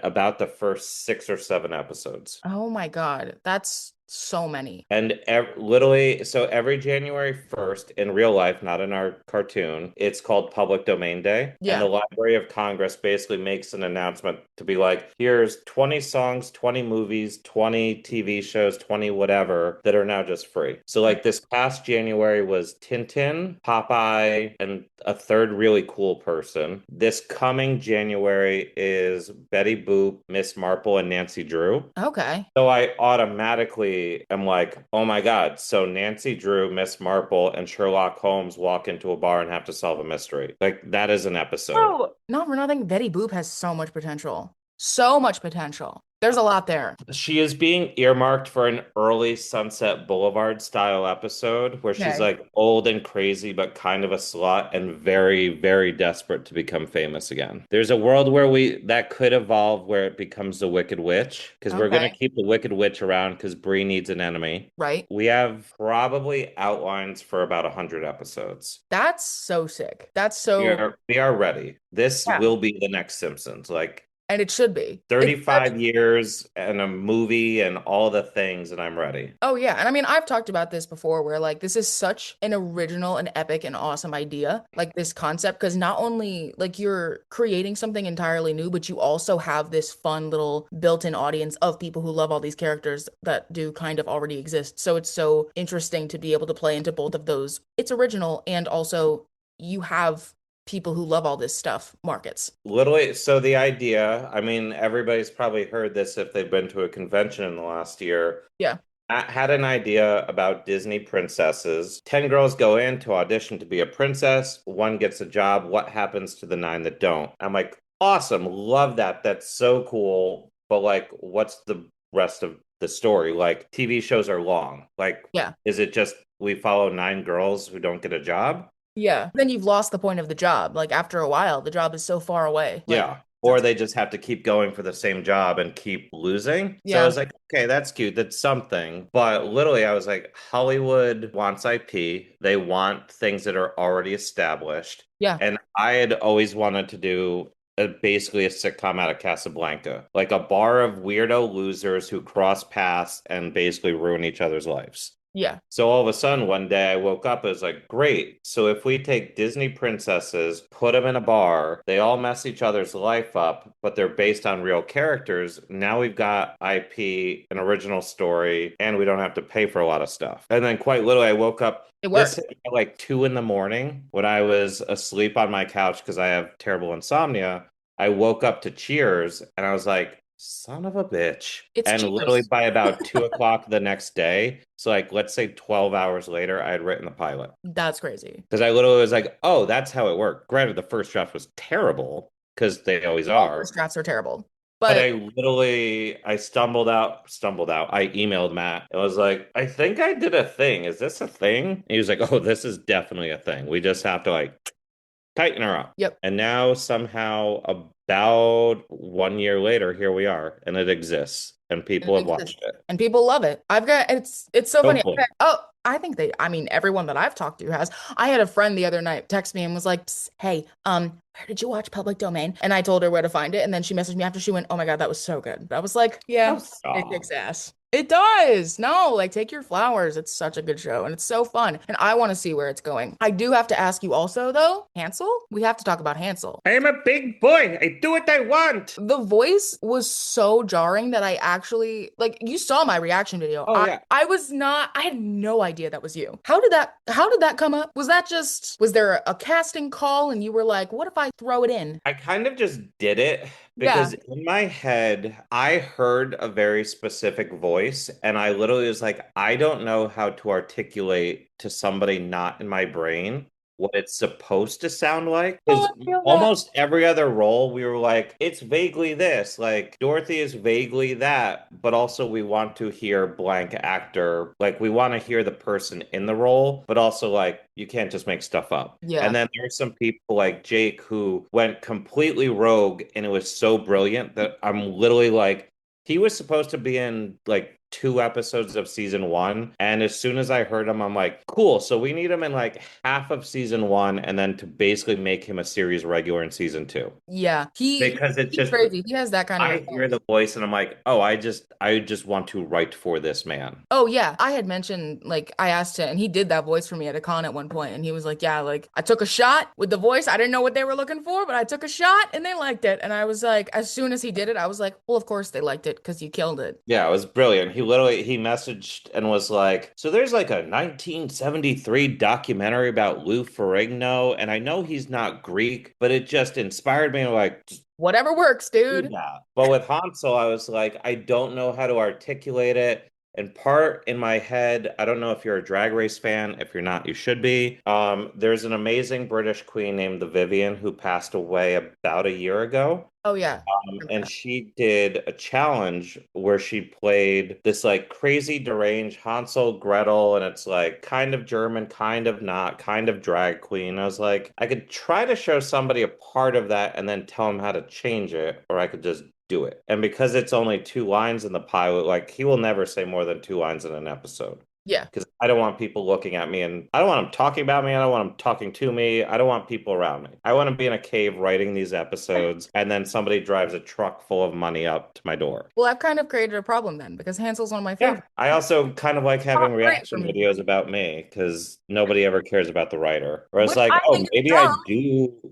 [SPEAKER 2] about the first 6 or 7 episodes.
[SPEAKER 1] Oh my God. That's so many.
[SPEAKER 2] And literally, so every January 1st in real life, not in our cartoon, it's called Public Domain Day. And the
[SPEAKER 1] Yeah.
[SPEAKER 2] Library of Congress basically makes an announcement to be like, here's 20 songs, 20 movies, 20 TV shows, 20 whatever that are now just free. So, like this past January was Tintin, Popeye, and a third really cool person. This coming January is Betty Boop, Miss Marple, and Nancy Drew.
[SPEAKER 1] Okay.
[SPEAKER 2] So I automatically am like, oh my God. So Nancy Drew, Miss Marple, and Sherlock Holmes walk into a bar and have to solve a mystery. Like that is an episode.
[SPEAKER 1] Oh, not for nothing. Betty Boop has so much potential. So much potential. There's a lot there.
[SPEAKER 2] She is being earmarked for an early Sunset Boulevard style episode where she's
[SPEAKER 1] Okay.
[SPEAKER 2] like old and crazy, but kind of a slut and very, very desperate to become famous again. There's a world where that could evolve where it becomes the Wicked Witch because we're going
[SPEAKER 1] Okay.
[SPEAKER 2] to keep the Wicked Witch around because Bree needs an enemy.
[SPEAKER 1] Right.
[SPEAKER 2] We have probably outlines for about 100 episodes.
[SPEAKER 1] That's so sick. That's
[SPEAKER 2] We
[SPEAKER 1] so,
[SPEAKER 2] are we are ready. This
[SPEAKER 1] yeah.
[SPEAKER 2] will be the next Simpsons. Like
[SPEAKER 1] and it should be. It's such
[SPEAKER 2] 35 years and a movie and all the things, and I'm ready.
[SPEAKER 1] Oh yeah, and I mean I've talked about this before where like this is such an original and epic and awesome idea, like this concept because not only like you're creating something entirely new, but you also have this fun little built-in audience of people who love all these characters that do kind of already exist. So it's so interesting to be able to play into both of those. It's original and also you have people who love all this stuff markets.
[SPEAKER 2] Literally, so the idea, I mean, everybody's probably heard this if they've been to a convention in the last year.
[SPEAKER 1] Yeah.
[SPEAKER 2] I had an idea about Disney princesses. 10 girls go in to audition to be a princess. One gets a job. What happens to the nine that don't? I'm like, awesome. Love that. That's so cool. But like, what's the rest of the story? Like, TV shows are long. Like,
[SPEAKER 1] Yeah.
[SPEAKER 2] is it just we follow nine girls who don't get a job?
[SPEAKER 1] Yeah. Then you've lost the point of the job. Like after a while, the job is so far away. Like
[SPEAKER 2] Yeah. Or
[SPEAKER 1] that's
[SPEAKER 2] they just have to keep going for the same job and keep losing. So I
[SPEAKER 1] yeah.
[SPEAKER 2] was like, okay, that's cute. That's something. But literally, I was like, Hollywood wants IP. They want things that are already established.
[SPEAKER 1] Yeah.
[SPEAKER 2] And I had always wanted to do basically a sitcom out of Casablanca, like a bar of weirdo losers who cross paths and basically ruin each other's lives.
[SPEAKER 1] Yeah.
[SPEAKER 2] So all of a sudden, one day I woke up, it was like, great. So if we take Disney princesses, put them in a bar, they all mess each other's life up, but they're based on real characters. Now we've got IP, an original story, and we don't have to pay for a lot of stuff. And then quite literally, I woke up.
[SPEAKER 1] It
[SPEAKER 2] This
[SPEAKER 1] worked.
[SPEAKER 2] hit me at like 2 in the morning when I was asleep on my couch because I have terrible insomnia. I woke up to Cheers and I was like, son of a bitch.
[SPEAKER 1] It's
[SPEAKER 2] And literally
[SPEAKER 1] cheers.
[SPEAKER 2] by about 2 o'clock the next day, so like let's say 12 hours later, I had written the pilot.
[SPEAKER 1] That's crazy.
[SPEAKER 2] Because I literally was like, oh, that's how it worked. Granted, the first draft was terrible because they always
[SPEAKER 1] All
[SPEAKER 2] are.
[SPEAKER 1] first drafts are terrible.
[SPEAKER 2] But
[SPEAKER 1] But
[SPEAKER 2] I stumbled out. I emailed Matt. I was like, I think I did a thing. Is this a thing? And he was like, oh, this is definitely a thing. We just have to like tighten her up.
[SPEAKER 1] yep.
[SPEAKER 2] And now somehow about 1 year later, here we are, and it exists, and
[SPEAKER 1] And
[SPEAKER 2] people
[SPEAKER 1] it
[SPEAKER 2] have
[SPEAKER 1] exists.
[SPEAKER 2] watched it.
[SPEAKER 1] And people love it. I've got it's so funny.
[SPEAKER 2] Hopefully.
[SPEAKER 1] Oh, I think I mean everyone that I've talked to has. I had a friend the other night text me and was like, "Psst, hey, where did you watch Public Domain?" And I told her where to find it, and then she messaged me after she went, "Oh my God, that was so good." I was like,
[SPEAKER 2] Oh,
[SPEAKER 1] "Yeah, it
[SPEAKER 2] stop.
[SPEAKER 1] kicks ass." It does. No, like take your flowers. It's such a good show and it's so fun. And I want to see where it's going. I do have to ask you also though, Hansel? We have to talk about Hansel.
[SPEAKER 2] I am a big boy. I do what I want.
[SPEAKER 1] The voice was so jarring that I actually like you saw my reaction video.
[SPEAKER 2] Oh, yeah.
[SPEAKER 1] I was not I had no idea that was you. How did that come up? Was there a casting call and you were like, what if I throw it in?
[SPEAKER 2] I kind of just did it
[SPEAKER 1] Yeah.
[SPEAKER 2] because in my head, I heard a very specific voice, and I literally was like, I don't know how to articulate to somebody not in my brain what it's supposed to sound like.
[SPEAKER 1] Oh,
[SPEAKER 2] Because
[SPEAKER 1] I feel that.
[SPEAKER 2] almost every other role, we were like, it's vaguely this, like Dorothy is vaguely that, but also we want to hear blank actor. Like we want to hear the person in the role, but also like you can't just make stuff up. And
[SPEAKER 1] Yeah.
[SPEAKER 2] then there's some people like Jake who went completely rogue, and it was so brilliant that I'm literally like, he was supposed to be in like 2 episodes of season one. And as soon as I heard him, I'm like, cool. So we need him in like half of season one and then to basically make him a series regular in season two.
[SPEAKER 1] Yeah.
[SPEAKER 2] Because it's
[SPEAKER 1] He's
[SPEAKER 2] just
[SPEAKER 1] crazy. He has that kind of a
[SPEAKER 2] I hear the voice and I'm like, oh, I just want to write for this man.
[SPEAKER 1] Oh yeah, I had mentioned like I asked him and he did that voice for me at a con at one point and he was like, "Yeah, like I took a shot with the voice. I didn't know what they were looking for, but I took a shot and they liked it." And I was like, as soon as he did it, I was like, "Well, of course they liked it because you killed it."
[SPEAKER 2] Yeah, it was brilliant. He messaged and was like, so there's like a 1973 documentary about Lou Ferrigno, and I know he's not Greek, but it just inspired me like
[SPEAKER 1] Whatever works, dude.
[SPEAKER 2] yeah. But with Hansel, I was like, I don't know how to articulate it. And part in my head, I don't know if you're a Drag Race fan. If you're not, you should be. There's an amazing British queen named the Vivian who passed away about a year ago.
[SPEAKER 1] Oh yeah.
[SPEAKER 2] And she did a challenge where she played this like crazy deranged Hansel Gretel, and it's like kind of German, kind of not, kind of drag queen. I was like, I could try to show somebody a part of that and then tell them how to change it, or I could just do it. And because it's only 2 lines in the pilot, like he will never say more than 2 lines in an episode.
[SPEAKER 1] Yeah.
[SPEAKER 2] Because I don't want people looking at me and I don't want them talking about me. I don't want them talking to me. I don't want people around me. I want to be in a cave writing these episodes and then somebody drives a truck full of money up to my door.
[SPEAKER 1] Well, I've kind of created a problem then because Hansel's one of my
[SPEAKER 2] Yeah.
[SPEAKER 1] favorites.
[SPEAKER 2] I also kind of like having
[SPEAKER 1] Not great for
[SPEAKER 2] reaction
[SPEAKER 1] me.
[SPEAKER 2] videos about me because nobody ever cares about the writer. Or it's
[SPEAKER 1] Which
[SPEAKER 2] like,
[SPEAKER 1] I
[SPEAKER 2] oh,
[SPEAKER 1] think is dumb.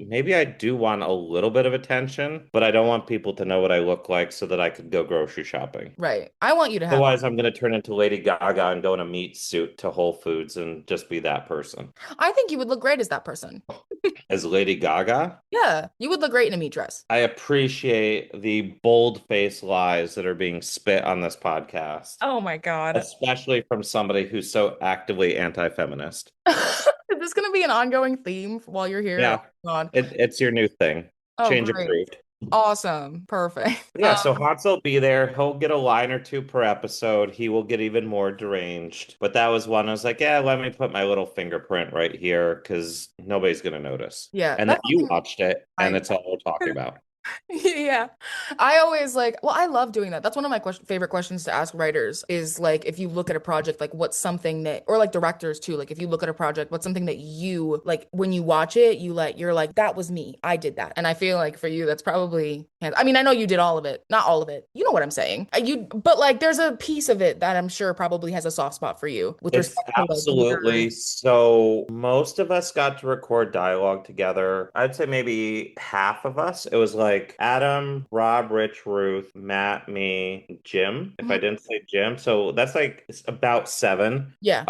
[SPEAKER 2] maybe I do want a little bit of attention, but I don't want people to know what I look like so that I could go grocery shopping.
[SPEAKER 1] Right. I want you to have.
[SPEAKER 2] Otherwise, I'm going to turn into Lady Gaga and go in a meat suit to Whole Foods and just be that person.
[SPEAKER 1] I think you would look great as that person.
[SPEAKER 2] As Lady Gaga,
[SPEAKER 1] Yeah, you would look great in a meat dress.
[SPEAKER 2] I appreciate the bold-faced lies that are being spit on this podcast,
[SPEAKER 1] Oh my God.
[SPEAKER 2] especially from somebody who's so actively anti-feminist.
[SPEAKER 1] Is this going to be an ongoing theme while you're here? Oh
[SPEAKER 2] Yeah,
[SPEAKER 1] God.
[SPEAKER 2] it's your new thing.
[SPEAKER 1] Oh,
[SPEAKER 2] Change
[SPEAKER 1] great.
[SPEAKER 2] approved.
[SPEAKER 1] Awesome. Perfect.
[SPEAKER 2] Yeah, so Hansel will be there. He'll get a line or two per episode. He will get even more deranged. But that was one I was like, yeah, let me put my little fingerprint right here because nobody's going to notice.
[SPEAKER 1] Yeah,
[SPEAKER 2] And then
[SPEAKER 1] that's
[SPEAKER 2] you
[SPEAKER 1] something
[SPEAKER 2] watched it, and
[SPEAKER 1] I
[SPEAKER 2] it's all we're talking about.
[SPEAKER 1] Yeah. I always like, well, I love doing that. That's one of my favorite questions to ask writers is like, if you look at a project, like what's something that, or like directors too, like if you look at a project, what's something that you, like when you watch it, you're like, that was me. I did that. And I feel like for you, that's probably, I mean, I know you did all of it, not all of it. You know what I'm saying? But like there's a piece of it that I'm sure probably has a soft spot for you with
[SPEAKER 2] It's
[SPEAKER 1] respect to like your,
[SPEAKER 2] absolutely so. Most of us got to record dialogue together. I'd say maybe half of us. It was like Adam, Rob, Rich, Ruth, Matt, me, Jim. If I
[SPEAKER 1] Mhm.
[SPEAKER 2] didn't say Jim, so that's like it's about seven.
[SPEAKER 1] Yeah.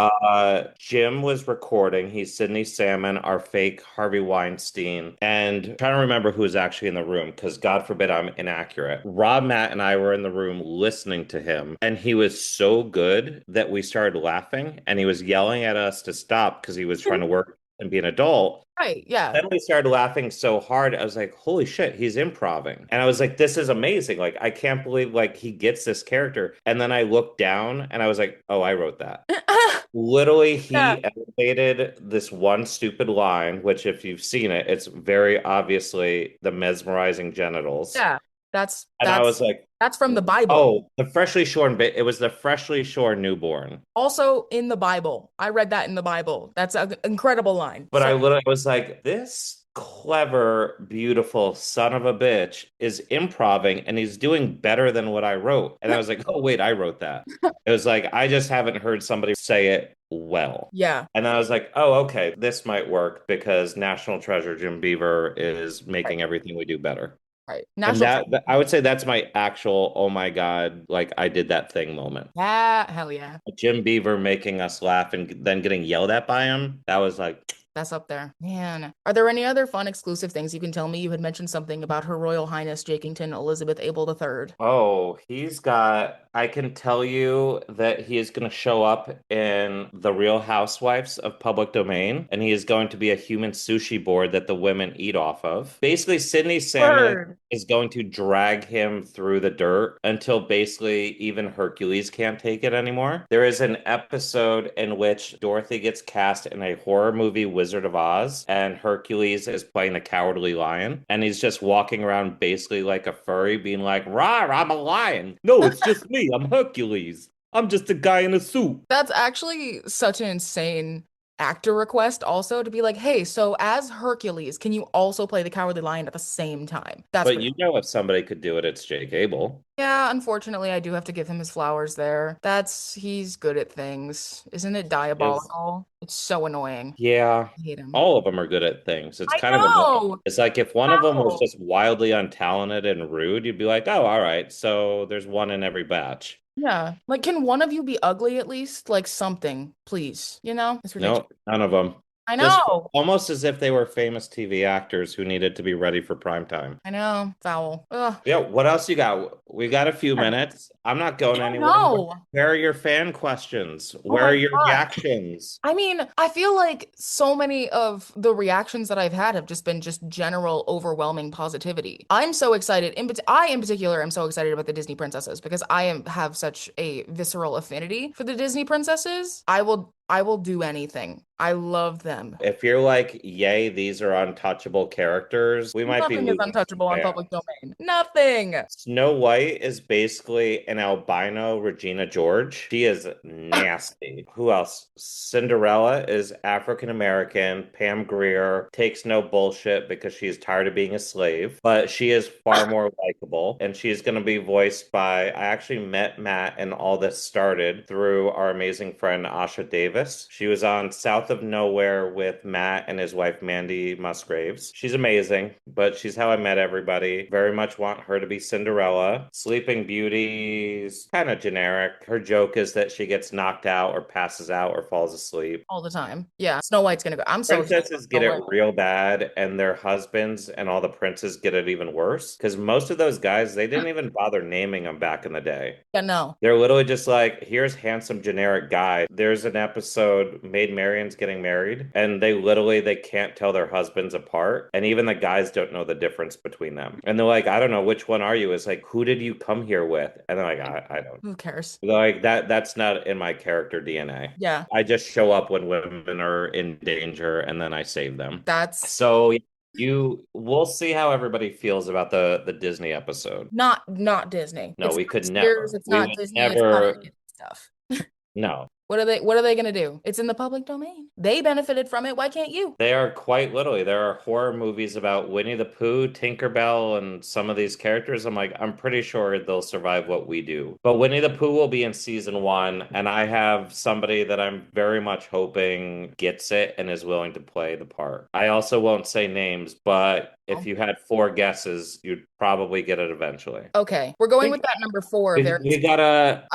[SPEAKER 2] Jim was recording. He's Sydney Salmon, our fake Harvey Weinstein, and I'm trying to remember who was actually in the room because God forbid I'm inaccurate. Rob, Matt, and I were in the room listening to him, and he was so good that we started laughing, and he was yelling at us to stop because he was trying to work and be an adult.
[SPEAKER 1] Right. Yeah.
[SPEAKER 2] Then we started laughing so hard, I was like, holy shit, he's improving. And I was like, this is amazing. Like, I can't believe like he gets this character. And then I looked down and I was like, oh, I wrote that. Literally,
[SPEAKER 1] Yeah.
[SPEAKER 2] he elevated this one stupid line, which if you've seen it, it's very obviously the mesmerizing genitals.
[SPEAKER 1] Yeah. That's
[SPEAKER 2] And I was
[SPEAKER 1] that's
[SPEAKER 2] like,
[SPEAKER 1] that's from the Bible.
[SPEAKER 2] oh, the freshly shorn bit. It was the freshly shorn newborn.
[SPEAKER 1] Also in the Bible. I read that in the Bible. That's an incredible line.
[SPEAKER 2] But
[SPEAKER 1] So
[SPEAKER 2] I literally was like, this clever, beautiful son of a bitch is improving and he's doing better than what I wrote. And I was like, oh, wait, I wrote that. It was like, I just haven't heard somebody say it well.
[SPEAKER 1] yeah.
[SPEAKER 2] And I was like, oh, okay, this might work because National Treasure Jim Beaver is
[SPEAKER 1] Right.
[SPEAKER 2] making everything we do better.
[SPEAKER 1] Right.
[SPEAKER 2] And
[SPEAKER 1] National
[SPEAKER 2] I would say that's my actual, oh my God, like I did that thing moment.
[SPEAKER 1] Yeah, hell yeah.
[SPEAKER 2] Jim Beaver making us laugh and then getting yelled at by him. That was like,
[SPEAKER 1] That's up there. Man. Are there any other fun exclusive things you can tell me? You had mentioned something about Her Royal Highness Jakington Elizabeth Abel III.
[SPEAKER 2] oh, I can tell you that he is going to show up in The Real Housewives of Public Domain, and he is going to be a human sushi board that the women eat off of. Basically, Sydney Salmon
[SPEAKER 1] Word.
[SPEAKER 2] is going to drag him through the dirt until basically even Hercules can't take it anymore. There is an episode in which Dorothy gets cast in a horror movie, Wizard of Oz, and Hercules is playing the Cowardly Lion, and he's just walking around basically like a furry, being like, "Rah, I'm a lion. No, it's just me. I'm Hercules. I'm just a guy in a suit."
[SPEAKER 1] That's actually such an insane actor request also to be like, hey, so as Hercules, can you also play the Cowardly Lion at the same time? That's
[SPEAKER 2] But
[SPEAKER 1] pretty
[SPEAKER 2] you know, if somebody could do it, it's Jake Abel.
[SPEAKER 1] Yeah, unfortunately, I do have to give him his flowers there. He's good at things. Isn't it
[SPEAKER 2] Is
[SPEAKER 1] diabolical? It's so annoying.
[SPEAKER 2] Yeah,
[SPEAKER 1] I hate him.
[SPEAKER 2] all of them are good at things. It's
[SPEAKER 1] I
[SPEAKER 2] kind of annoying.
[SPEAKER 1] know.
[SPEAKER 2] It's like if one of them was
[SPEAKER 1] How?
[SPEAKER 2] just wildly untalented and rude, you'd be like, oh, all right, so there's one in every batch.
[SPEAKER 1] Yeah. Like, can one of you be ugly at least? Like something, please. You know? It's ridiculous.
[SPEAKER 2] No, none of them.
[SPEAKER 1] I
[SPEAKER 2] Just
[SPEAKER 1] know.
[SPEAKER 2] almost as if they were famous TV actors who needed to be ready for prime time.
[SPEAKER 1] I know. Foul. Ugh.
[SPEAKER 2] Yeah, what else you got? We got a few minutes. I'm not going
[SPEAKER 1] I
[SPEAKER 2] anywhere.
[SPEAKER 1] know.
[SPEAKER 2] Where are your fan questions?
[SPEAKER 1] Oh
[SPEAKER 2] Where
[SPEAKER 1] my
[SPEAKER 2] are your
[SPEAKER 1] God.
[SPEAKER 2] reactions?
[SPEAKER 1] I mean, I feel like so many of the reactions that I've had have just been just general overwhelming positivity. I'm so excited. I in particular am so excited about the Disney princesses because have such a visceral affinity for the Disney princesses. I will I will do anything. I love them.
[SPEAKER 2] If you're like, yay, these are untouchable characters, we might be
[SPEAKER 1] Nothing is
[SPEAKER 2] losing some
[SPEAKER 1] untouchable on public
[SPEAKER 2] fans.
[SPEAKER 1] domain. Nothing.
[SPEAKER 2] Snow White is basically an albino Regina George. She is nasty. Who else? Cinderella is African American. Pam Grier takes no bullshit because she is tired of being a slave, but she is far more likable. And she is going to be voiced by, I actually met Matt and all this started through our amazing friend Asha Davis. She was on South of Nowhere with Matt and his wife Mandy Musgraves. She's amazing, but she's how I met everybody. Very much want her to be Cinderella. Sleeping Beauty's kind of generic. Her joke is that she gets knocked out or passes out or falls asleep.
[SPEAKER 1] All the time. Yeah. Snow White's gonna go. I'm so excited
[SPEAKER 2] Princesses
[SPEAKER 1] for
[SPEAKER 2] get
[SPEAKER 1] Snow
[SPEAKER 2] it
[SPEAKER 1] White.
[SPEAKER 2] real bad, and their husbands and all the princes get it even worse. Because most of those guys, they didn't even bother naming them back in the day.
[SPEAKER 1] Yeah, no.
[SPEAKER 2] They're literally just like, here's handsome generic guy. There's an episode, Maid Marian's getting married, and they can't tell their husbands apart. And even the guys don't know the difference between them. And they're like, I don't know, which one are you? It's like, who did you come here with? And they're like, I don't.
[SPEAKER 1] Who cares?
[SPEAKER 2] Like that's not in my character DNA.
[SPEAKER 1] Yeah.
[SPEAKER 2] I just show up when women are in danger and then I save them.
[SPEAKER 1] That's
[SPEAKER 2] So we'll see how everybody feels about the Disney episode.
[SPEAKER 1] not Disney.
[SPEAKER 2] No,
[SPEAKER 1] It's
[SPEAKER 2] we
[SPEAKER 1] not
[SPEAKER 2] could
[SPEAKER 1] Sears,
[SPEAKER 2] never.
[SPEAKER 1] it's
[SPEAKER 2] We
[SPEAKER 1] not
[SPEAKER 2] would
[SPEAKER 1] Disney, it's
[SPEAKER 2] never.
[SPEAKER 1] not any of that stuff.
[SPEAKER 2] No.
[SPEAKER 1] What are they gonna do? It's in the public domain. They benefited from it. Why can't you?
[SPEAKER 2] They are quite literally. There are horror movies about Winnie the Pooh, Tinkerbell, and some of these characters. I'm like, I'm pretty sure they'll survive what we do. But Winnie the Pooh will be in season 1, and I have somebody that I'm very much hoping gets it and is willing to play the part. I also won't say names, but if you had 4 guesses, you'd probably get it eventually.
[SPEAKER 1] Okay. We're going with that number 4
[SPEAKER 2] We,
[SPEAKER 1] very
[SPEAKER 2] we gotta.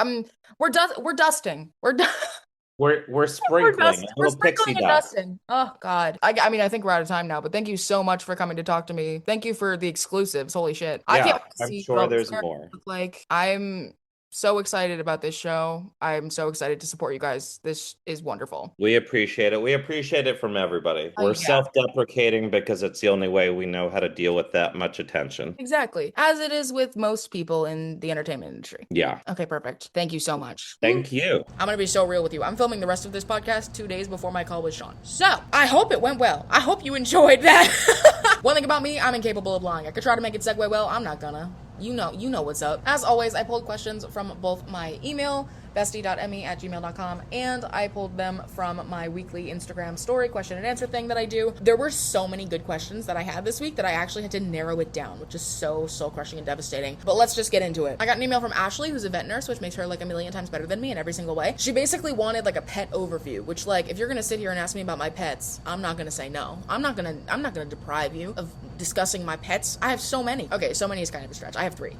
[SPEAKER 1] we're dusting.
[SPEAKER 2] We're sprinkling a
[SPEAKER 1] We're
[SPEAKER 2] little pixie
[SPEAKER 1] sprinkling and
[SPEAKER 2] dust.
[SPEAKER 1] dusting. Oh God. I mean, I think we're out of time now, but thank you so much for coming to talk to me. Thank you for the exclusives. Holy shit. I can't
[SPEAKER 2] Yeah,
[SPEAKER 1] wait to
[SPEAKER 2] I'm
[SPEAKER 1] see
[SPEAKER 2] sure
[SPEAKER 1] what all these
[SPEAKER 2] there's
[SPEAKER 1] characters
[SPEAKER 2] more.
[SPEAKER 1] look like. I'm so excited about this show. I'm so excited to support you guys. This is wonderful.
[SPEAKER 2] We appreciate it. We appreciate it from everybody.
[SPEAKER 1] Oh,
[SPEAKER 2] We're
[SPEAKER 1] yeah.
[SPEAKER 2] self-deprecating because it's the only way we know how to deal with that much attention.
[SPEAKER 1] Exactly. As it is with most people in the entertainment industry.
[SPEAKER 2] Yeah.
[SPEAKER 1] Okay, perfect. Thank you so much.
[SPEAKER 2] Thank you.
[SPEAKER 1] I'm gonna be so real with you. I'm filming the rest of this podcast 2 days before my call with Sean. So, I hope it went well. I hope you enjoyed that. One thing about me, I'm incapable of lying. I could try to make it segue well. I'm not gonna. You know what's up. As always, I pulled questions from both my email, bestie.me@gmail.com, and I pulled them from my weekly Instagram story question and answer thing that I do. There were so many good questions that I had this week that I actually had to narrow it down, which is so soul crushing and devastating. But let's just get into it. I got an email from Ashley, who's a vet nurse, which makes her like a million times better than me in every single way. She basically wanted like a pet overview, which like if you're gonna sit here and ask me about my pets, I'm not gonna say no. I'm not gonna deprive you of discussing my pets. I have so many. Okay, so many is kind of a stretch. I have 3.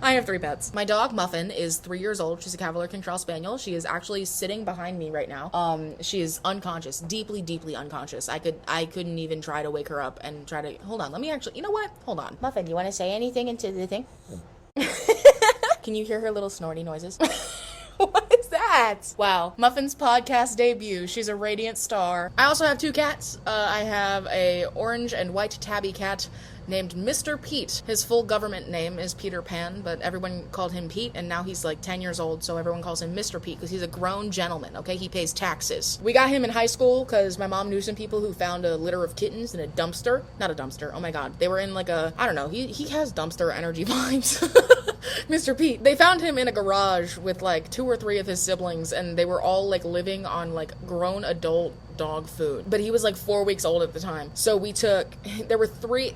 [SPEAKER 1] I have 3 pets. My dog Muffin is 3 years old. She's a Cavalier King Charles Spaniel. She is actually sitting behind me right now. She is unconscious, deeply unconscious. I couldn't even try to wake her up and try to hold on. Let me actually. You know what? Hold on, Muffin. You want to say anything into the thing? Can you hear her little snorty noises? What is that? Wow. Muffin's podcast debut. She's a radiant star. I also have 2 cats. I have a orange and white tabby cat named Mr. Pete. His full government name is Peter Pan, but everyone called him Pete, and now he's like 10 years old, so everyone calls him Mr. Pete because he's a grown gentleman, okay? He pays taxes. We got him in high school because my mom knew some people who found a litter of kittens in a dumpster. Not a dumpster, oh my god. They were in like a, I don't know, he has dumpster energy vibes. Mr. Pete. They found him in a garage with like 2 or 3 of his siblings, and they were all like living on like grown adult dog food. But he was like 4 weeks old at the time. So there were 3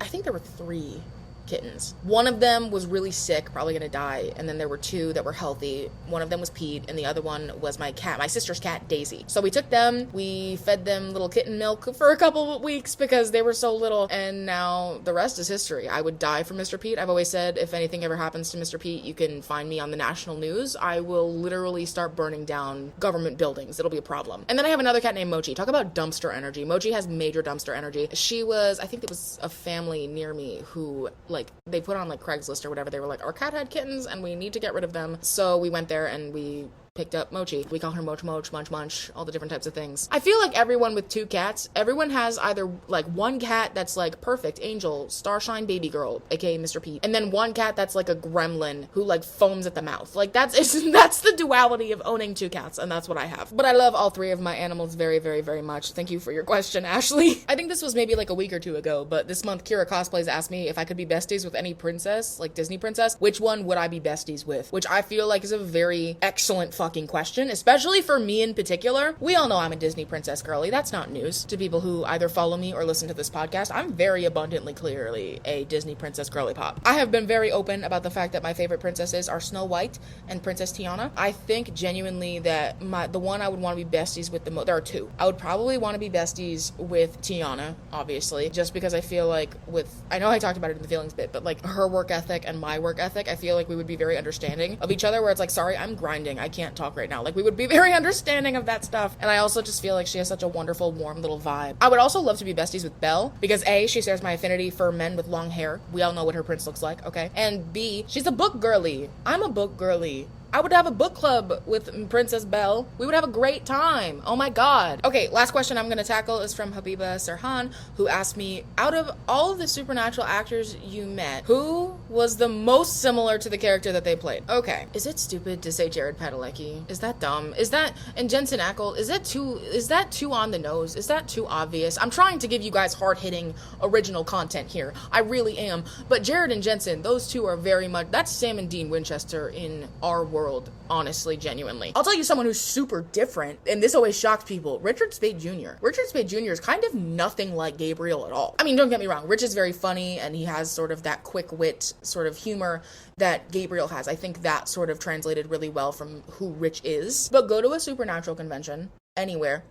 [SPEAKER 1] kittens. One of them was really sick, probably gonna die, and then there were 2 that were healthy. One of them was Pete, and the other one was my sister's cat, Daisy. So we took them, we fed them little kitten milk for a couple of weeks because they were so little, and now the rest is history. I would die for Mr. Pete. I've always said if anything ever happens to Mr. Pete, you can find me on the national news. I will literally start burning down government buildings. It'll be a problem. And then I have another cat named Mochi. Talk about dumpster energy. Mochi has major dumpster energy. I think it was a family near me who, like, they put on like Craigslist or whatever. They were like, our cat had kittens and we need to get rid of them. So we went there and we picked up Mochi. We call her Moch Moch, Munch Munch, all the different types of things. I feel like everyone with 2 cats, everyone has either like one cat that's like perfect, angel, starshine baby girl, aka Mr. Pete, and then one cat that's like a gremlin who like foams at the mouth. Like that's the duality of owning 2 cats, and that's what I have. But I love all 3 of my animals very, very, very much. Thank you for your question, Ashley. I think this was maybe like a week or 2 ago, but this month kyracosplays asked me if I could be besties with any princess, like Disney princess, which one would I be besties with? Which I feel like is a very excellent fucking question, especially for me in particular. We all know I'm a Disney princess girly. That's not news to people who either follow me or listen to this podcast. I'm very abundantly clearly a Disney princess girly pop. I have been very open about the fact that my favorite princesses are Snow White and Princess Tiana. I think genuinely that the one I would want to be besties with there are 2. I would probably want to be besties with Tiana, obviously, just because I feel like I know I talked about it in the feelings bit, but like her work ethic and my work ethic, I feel like we would be very understanding of each other, where it's like, sorry, I'm grinding, I can't talk right now. Like we would be very understanding of that stuff. And I also just feel like she has such a wonderful, warm little vibe. I would also love to be besties with Belle, because A, she shares my affinity for men with long hair. We all know what her prince looks like, okay? And B, she's a book girly. I'm a book girly. I would have a book club with Princess Belle. We would have a great time. Oh my god. Okay, last question I'm gonna tackle is from Habiba Serhan, who asked me, out of all of the supernatural actors you met, who was the most similar to the character that they played? Okay. Is it stupid to say Jared Padalecki? Is that dumb? And Jensen Ackles, is that too on the nose? Is that too obvious? I'm trying to give you guys hard-hitting original content here. I really am. But Jared and Jensen, those 2 are very much, that's Sam and Dean Winchester in our world, honestly, genuinely. I'll tell you someone who's super different, and this always shocks people. Richard Spade Jr. Richard Spade Jr. is kind of nothing like Gabriel at all. I mean, don't get me wrong, Rich is very funny, and he has sort of that quick wit sort of humor that Gabriel has. I think that sort of translated really well from who Rich is. But go to a supernatural convention, anywhere.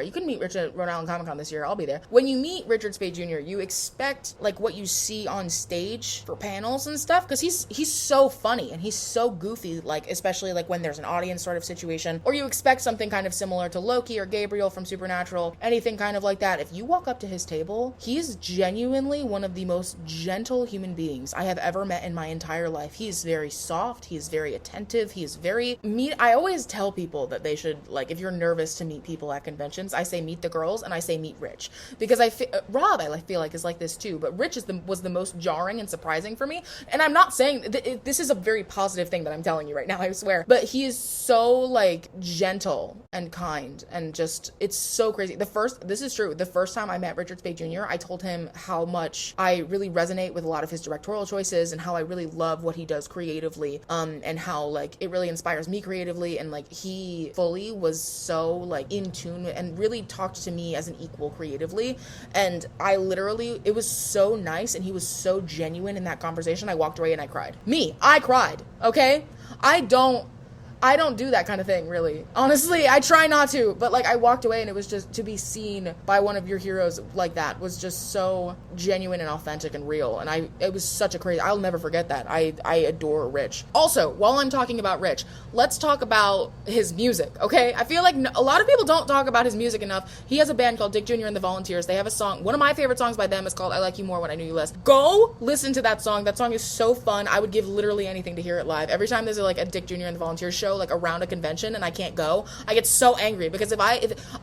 [SPEAKER 1] You can meet Rich at Rhode Island Comic Con this year. I'll be there. When you meet Richard Spade Jr., you expect like what you see on stage for panels and stuff, because he's so funny and he's so goofy, like especially like when there's an audience sort of situation, or you expect something kind of similar to Loki or Gabriel from Supernatural, anything kind of like that. If you walk up to his table, he's genuinely one of the most gentle human beings I have ever met in my entire life. He's very soft. He's very attentive. I always tell people that they should, like, if you're nervous to meet people at conventions, I say meet the girls and I say meet Rich, because Rob, I feel like, is like this too, but Rich was the most jarring and surprising for me. And I'm not saying this is a very positive thing that I'm telling you right now, I swear, but he is so like gentle and kind, and just, it's so crazy. This is true, the first time I met Richard Spade Jr., I told him how much I really resonate with a lot of his directorial choices and how I really love what he does creatively, and how like it really inspires me creatively, and like he fully was so like in tune and really talked to me as an equal creatively. And it was so nice, and he was so genuine in that conversation. I walked away and I cried. I cried, okay? I don't do that kind of thing, really. Honestly, I try not to, but like I walked away and it was just, to be seen by one of your heroes like that was just so genuine and authentic and real. And it was such a crazy, I'll never forget that. I adore Rich. Also, while I'm talking about Rich, let's talk about his music, okay? I feel like a lot of people don't talk about his music enough. He has a band called Dick Jr. and the Volunteers. They have a song, one of my favorite songs by them is called I Like You More When I Knew You Less. Go listen to that song. That song is so fun. I would give literally anything to hear it live. Every time there's like a Dick Jr. and the Volunteers show, like around a convention, and I can't go, I get so angry, because if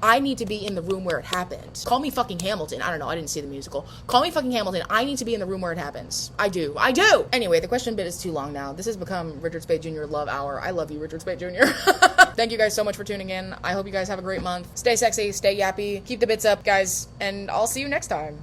[SPEAKER 1] I need to be in the room where it happened. Call me fucking Hamilton. I don't know, I didn't see the musical. Call me fucking Hamilton. I need to be in the room where it happens. I do. Anyway, the question bit is too long now. This has become Richard Spade Jr. Love Hour. I love you, Richard Spade Jr. Thank you guys so much for tuning in. I hope you guys have a great month. Stay sexy, stay yappy, keep the bits up, guys, and I'll see you next time.